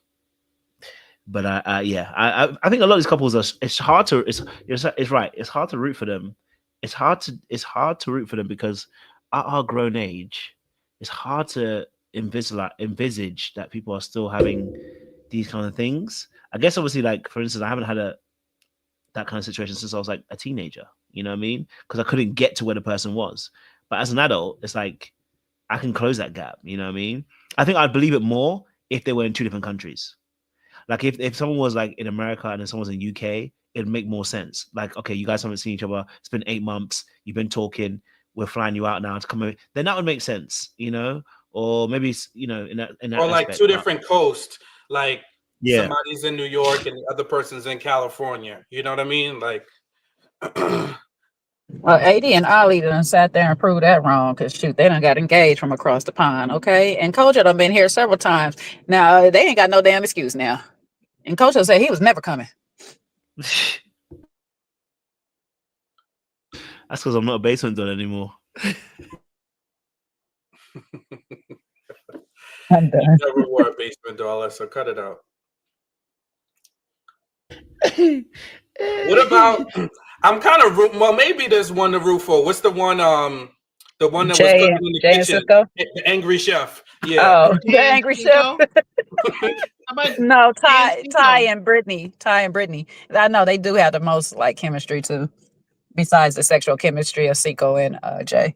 But I think a lot of these couples it's hard to right. It's hard to root for them it's hard to root for them because at our grown age, it's hard to envisage that people are still having these kind of things. I guess obviously, like for instance, I haven't had that kind of situation since I was like a teenager. You know what I mean? Because I couldn't get to where the person was. But as an adult, it's like I can close that gap. You know what I mean? I think I'd believe it more if they were in two different countries. Like if someone was like in America and then someone's in UK, it'd make more sense. Like, okay, you guys haven't seen each other. It's been 8 months. You've been talking. We're flying you out now to come over. Then that would make sense, you know? Or maybe, you know, in that or like aspect, two different coasts. Like yeah. somebody's in New York and the other person's in California. You know what I mean? Like Well, AD and Ollie done sat there and proved that wrong because shoot, they done got engaged from across the pond, okay? And Kojo done been here several times. Now they ain't got no damn excuse now. And Kojo said he was never coming. That's because I'm not a basement dog anymore. I'm done. you never wore a basement dollar, so cut it out. What about? I'm kind of well. Maybe there's one to root for. What's the one? The one that was cooking in the kitchen. The angry chef. Yeah. Oh, the angry chef. No, Ty and Brittany. Ty and Brittany. I know they do have the most like chemistry too, besides the sexual chemistry of Seiko and Jay.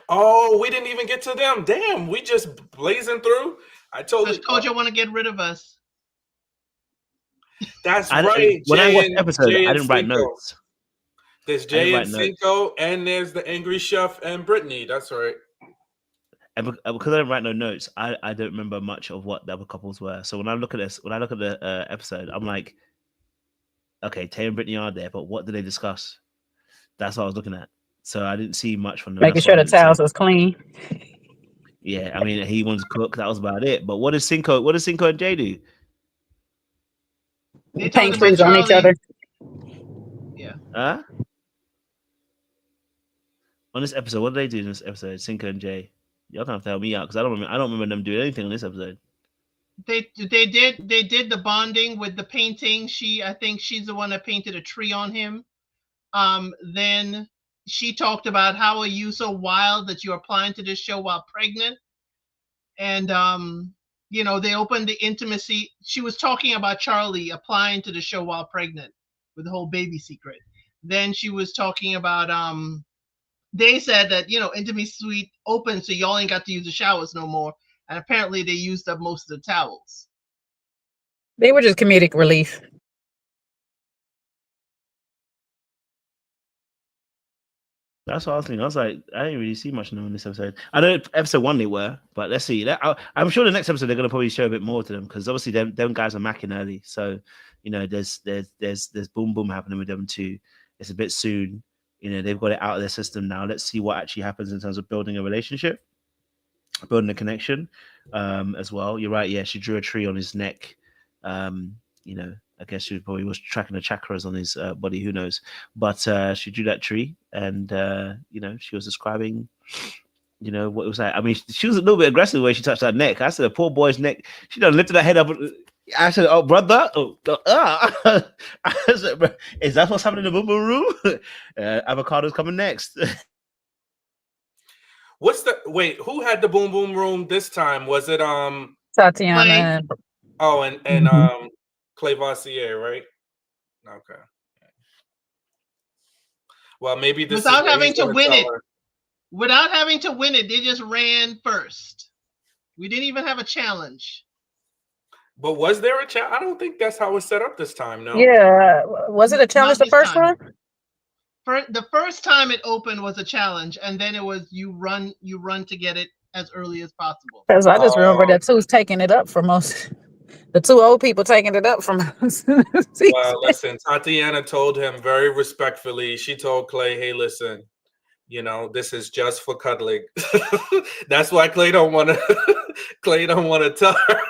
Oh, we didn't even get to them. Damn, we just blazing through. I told you. Kojo want to get rid of us. That's right. When I watched the episode, I didn't write notes. There's Jay and Cinco, and there's the angry chef and Brittany. That's right. And because I didn't write no notes, I don't remember much of what the other couples were. So when I look at the episode, I'm like, okay, Tay and Brittany are there, but what did they discuss? That's what I was looking at. So I didn't see much from them. Making sure the towels was clean. Yeah, I mean, he wanted to cook. That was about it. But what does Cinco and Jay do? They paint trees on each other. Yeah. Huh? On this episode, what did they do in this episode? Cinco and Jay. Y'all gonna have to help me out because I don't remember them doing anything on this episode. They did the bonding with the painting. I think she's the one that painted a tree on him. Then she talked about how are you so wild that you're applying to this show while pregnant. And you know, they opened the intimacy. She was talking about Charli applying to the show while pregnant with the whole baby secret. Then she was talking about they said that, you know, intimacy suite open so y'all ain't got to use the showers no more. And apparently they used up most of the towels. They were just comedic relief. That's what I was thinking. I was like, I didn't really see much in this episode. I know episode 1 they were, but let's see. I'm sure the next episode they're going to probably show a bit more to them because obviously them guys are macking early. So, you know, there's boom boom happening with them too. It's a bit soon. You know, they've got it out of their system now. Let's see what actually happens in terms of building a relationship, building a connection as well. You're right. Yeah, she drew a tree on his neck. You know, I guess she probably was tracking the chakras on his body. Who knows? But she drew that tree, and you know, she was describing, you know, what it was like. I mean, she was a little bit aggressive the way she touched that neck. I said, "The poor boy's neck." She done lifted her head up. I said, "Oh, brother, I said, is that what's happening in the boom boom room?" Avocado's coming next. Wait, who had the boom boom room this time? Was it Tatiana? Oh, and Clay Vassier, right? Okay. Well, maybe this without having to win it. Without having to win it, they just ran first. We didn't even have a challenge. But was there a challenge? I don't think that's how it was set up this time. No. Yeah, was it a challenge the first one? The first time it opened was a challenge, and then it was you run to get it as early as possible. Because I just remember that two's taking it up for most. The two old people taking it up from us. Well, listen, Tatiana told him very respectfully. She told Clay, "Hey, listen, you know, this is just for cuddling." That's why Clay don't want to. Clay don't want to tell her.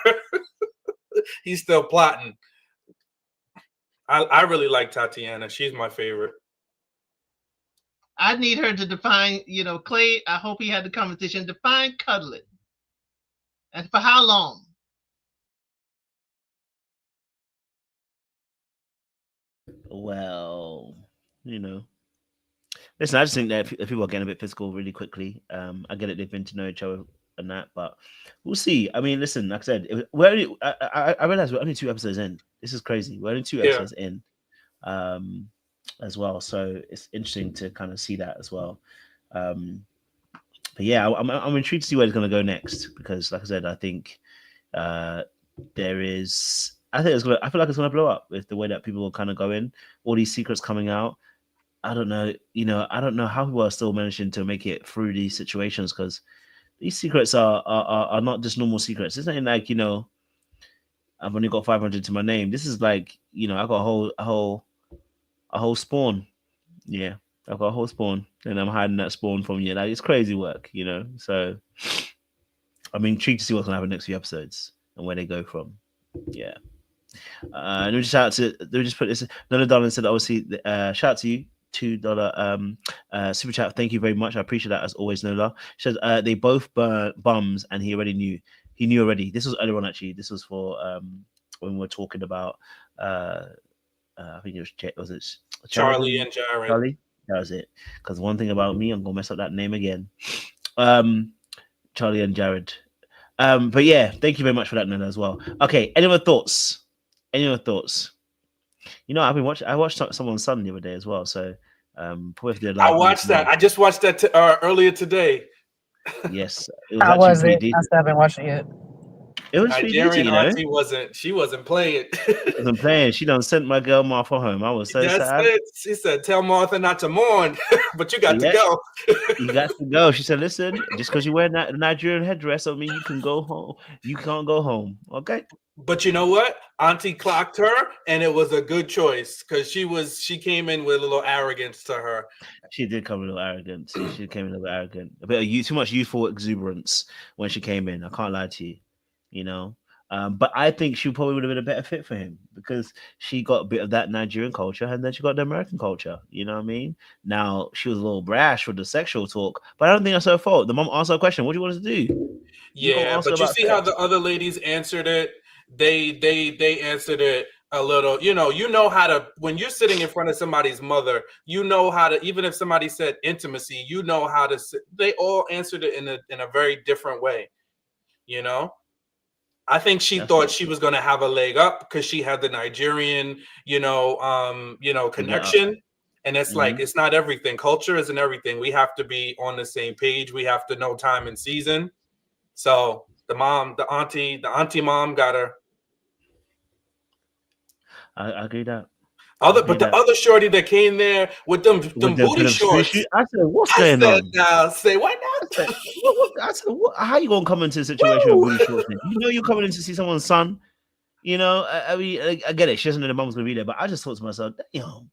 He's still plotting. I really like Tatiana. She's my favorite. I need her to define, you know, Clay, I hope he had the conversation, define cuddling. And for how long? Well, you know, Listen, I just think that people are getting a bit physical really quickly. I get it; they've been to know each other and that, but we'll see. I mean, listen, like I said, we're only. I realize we're only 2 episodes in. This is crazy. We're only 2 Yeah. episodes in, as well. So it's interesting to kind of see that as well. But yeah, I'm intrigued to see where it's going to go next because, like I said, I think there is. I think it's gonna. I feel like it's gonna blow up with the way that people will kind of go in. All these secrets coming out. I don't know. I don't know how people are still managing to make it through these situations because these secrets are not just normal secrets. It's not like I've only got 500 to my name. This is like I got a whole spawn. Yeah, I've got a whole spawn, and I'm hiding that spawn from you. Like it's crazy work, So I'm intrigued to see what's gonna happen next few episodes and where they go from. Yeah. And we just put this. Another darling said, obviously, shout out to you. $2 super chat. Thank you very much. I appreciate that as always, Nola. She says they both burn bums, and he already knew. He knew already. This was earlier on actually. This was for when we were talking about I think it was Charli and Jared. Charli, that was it. Because one thing about me, I'm gonna mess up that name again. Charli and Jared. But yeah, thank you very much for that, Nola, as well. Okay, any other thoughts? I've been watching. I watched Someone's Son the other day as well. So, I watched that. I just watched that earlier today. Yes, How was it? I still haven't watched it yet. It was Nigerian auntie wasn't playing. Wasn't playing. She done sent my girl Martha home. I was so sad. She said, "Tell Martha not to mourn, but you got to go." You got to go. She said, "Listen, just because you wear a Nigerian headdress, don't mean you can go home. You can't go home, okay?" But you know what? Auntie clocked her, and it was a good choice because she came in with a little arrogance to her. She did come a little arrogant. She came in a little arrogant. A bit of too much youthful exuberance when she came in. I can't lie to you. But I think she probably would have been a better fit for him because she got a bit of that Nigerian culture and then she got the American culture. You know what I mean? Now she was a little brash with the sexual talk, but I don't think that's her fault. The mom asked her a question. What do you want us to do? Yeah, but you see how the other ladies answered it? They answered it a little. You know how to, when you're sitting in front of somebody's mother, you know how to, even if somebody said intimacy, you know how to. They all answered it in a very different way. I think she thought she was going to have a leg up because she had the Nigerian, connection. And it's like, it's not everything. Culture isn't everything. We have to be on the same page. We have to know time and season. So the auntie mom got her. I agree that. The other shorty that came there with them booty shorts. I said, what's going on? Now say what now? I said, how you gonna come into a situation with booty shorts? You're coming in to see someone's son. I mean, I get it. She doesn't know the mom's gonna be there, but I just thought to myself, damn.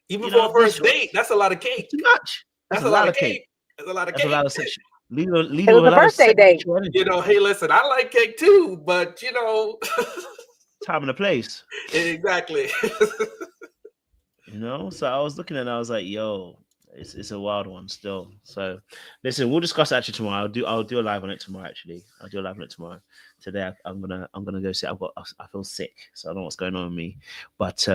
Even for a first date, that's a lot of cake. Too much. That's a lot of cake. That's a lot of cake. That's a lot of sex. It was a birthday date. Hey, listen, I like cake too, but time and a place. Exactly. So I was looking at it and I was like, yo, it's a wild one still. So listen, we'll discuss it actually tomorrow. I'll do a live on it tomorrow, actually. I'll do a live on it tomorrow. Today I'm gonna go sit. I feel sick, so I don't know what's going on with me. But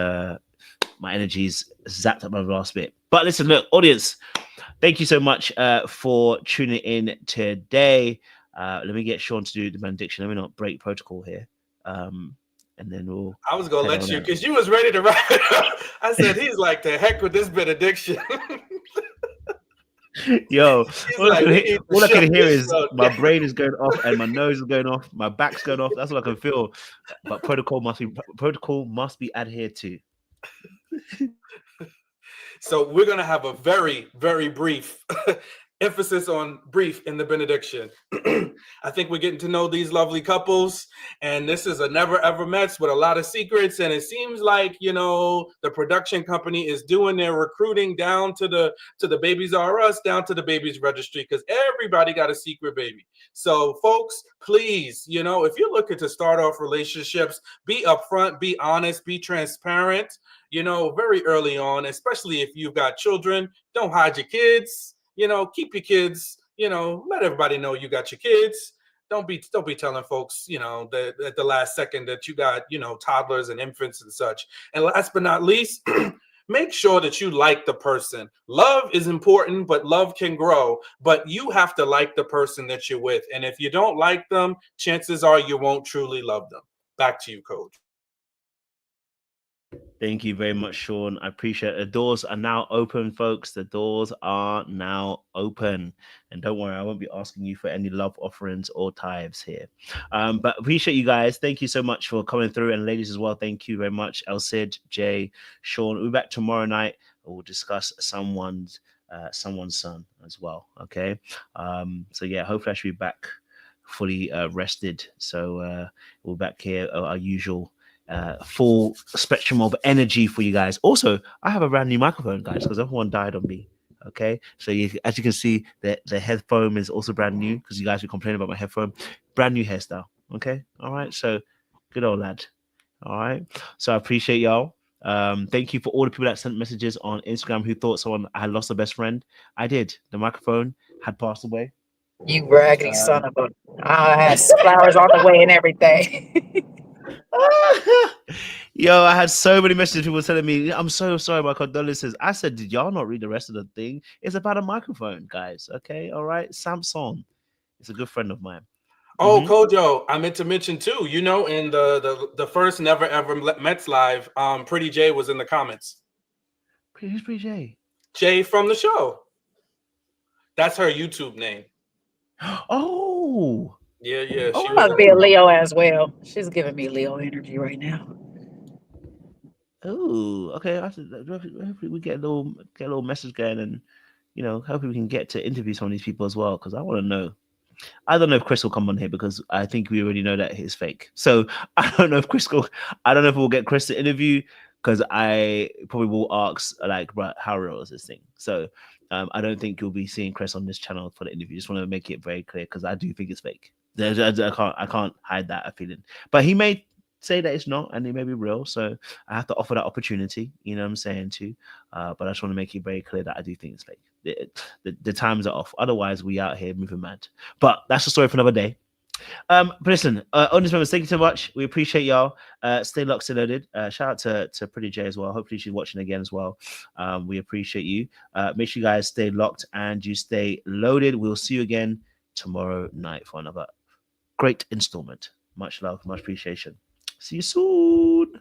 my energy's zapped up my last bit. But listen, look, audience, thank you so much for tuning in today. Let me get Sean to do the benediction. Let me not break protocol here. And then I was gonna let you because you was ready to wrap it up. I said he's like, the heck with this benediction. Yo, all I can hear is my brain is going off and my nose is going off, my back's going off. That's what I can feel. But protocol must be adhered to. So we're gonna have a very, very brief emphasis on brief in the benediction. I think we're getting to know these lovely couples, and this is a never ever met with a lot of secrets. And it seems like the production company is doing their recruiting down to the Babies R Us, down to the Babies Registry, because everybody got a secret baby. So folks, please, if you're looking to start off relationships, be upfront, be honest, be transparent. Very early on, especially if you've got children, don't hide your kids. Keep your kids, let everybody know you got your kids. Don't be telling folks, that at the last second that you got, toddlers and infants and such. And last but not least, make sure that you like the person. Love is important, but love can grow. But you have to like the person that you're with. And if you don't like them, chances are you won't truly love them. Back to you, Coach. Thank you very much, Sean. I appreciate it. The doors are now open, folks. The doors are now open. And don't worry, I won't be asking you for any love offerings or tithes here. But appreciate you guys. Thank you so much for coming through. And ladies as well, thank you very much. El Cid, Jay, Sean. We'll be back tomorrow night. We'll discuss someone's son as well. Okay. So yeah, hopefully I should be back fully rested. So we're back here, our usual full spectrum of energy for you guys. Also, I have a brand new microphone, guys, because everyone died on me. Okay, so as you can see, the headphone is also brand new because you guys were complaining about my headphone. Brand new hairstyle. Okay, all right. So good old lad. All right. So I appreciate y'all. Thank you for all the people that sent messages on Instagram who thought someone had lost a best friend. I did. The microphone had passed away. You raggedy son of a! I had flowers on the way and everything. Yo, I had so many messages. People telling me, "I'm so sorry, my condolences." I said, "Did y'all not read the rest of the thing? It's about a microphone, guys. Okay, all right. Samsung, it's a good friend of mine." Oh, Kojo, I meant to mention too. You know, in the first Never Ever Mets live, Pretty Jay was in the comments. Who's Pretty Jay? Jay from the show. That's her YouTube name. Oh. Yeah. She must be a Leo as well. She's giving me Leo energy right now. Oh, okay. Hopefully we get a little message going, and hopefully we can get to interview some of these people as well, because I want to know. I don't know if Chris will come on here because I think we already know that he's fake. So I don't know if I don't know if we'll get Chris to interview, because I probably will ask like, "Bro, how real is this thing?" So I don't think you'll be seeing Chris on this channel for the interview. Just want to make it very clear, because I do think it's fake. I can't hide that feeling. But he may say that it's not, and it may be real. So I have to offer that opportunity. You know what I'm saying too. But I just want to make it very clear that I do think it's fake. The times are off. Otherwise, we out here moving mad. But that's a story for another day. But listen, audience members, thank you so much. We appreciate y'all. Stay locked, stay loaded. Shout out to Pretty Jay as well. Hopefully she's watching again as well. We appreciate you. Make sure you guys stay locked and you stay loaded. We'll see you again tomorrow night for another great installment. Much love, much appreciation. See you soon.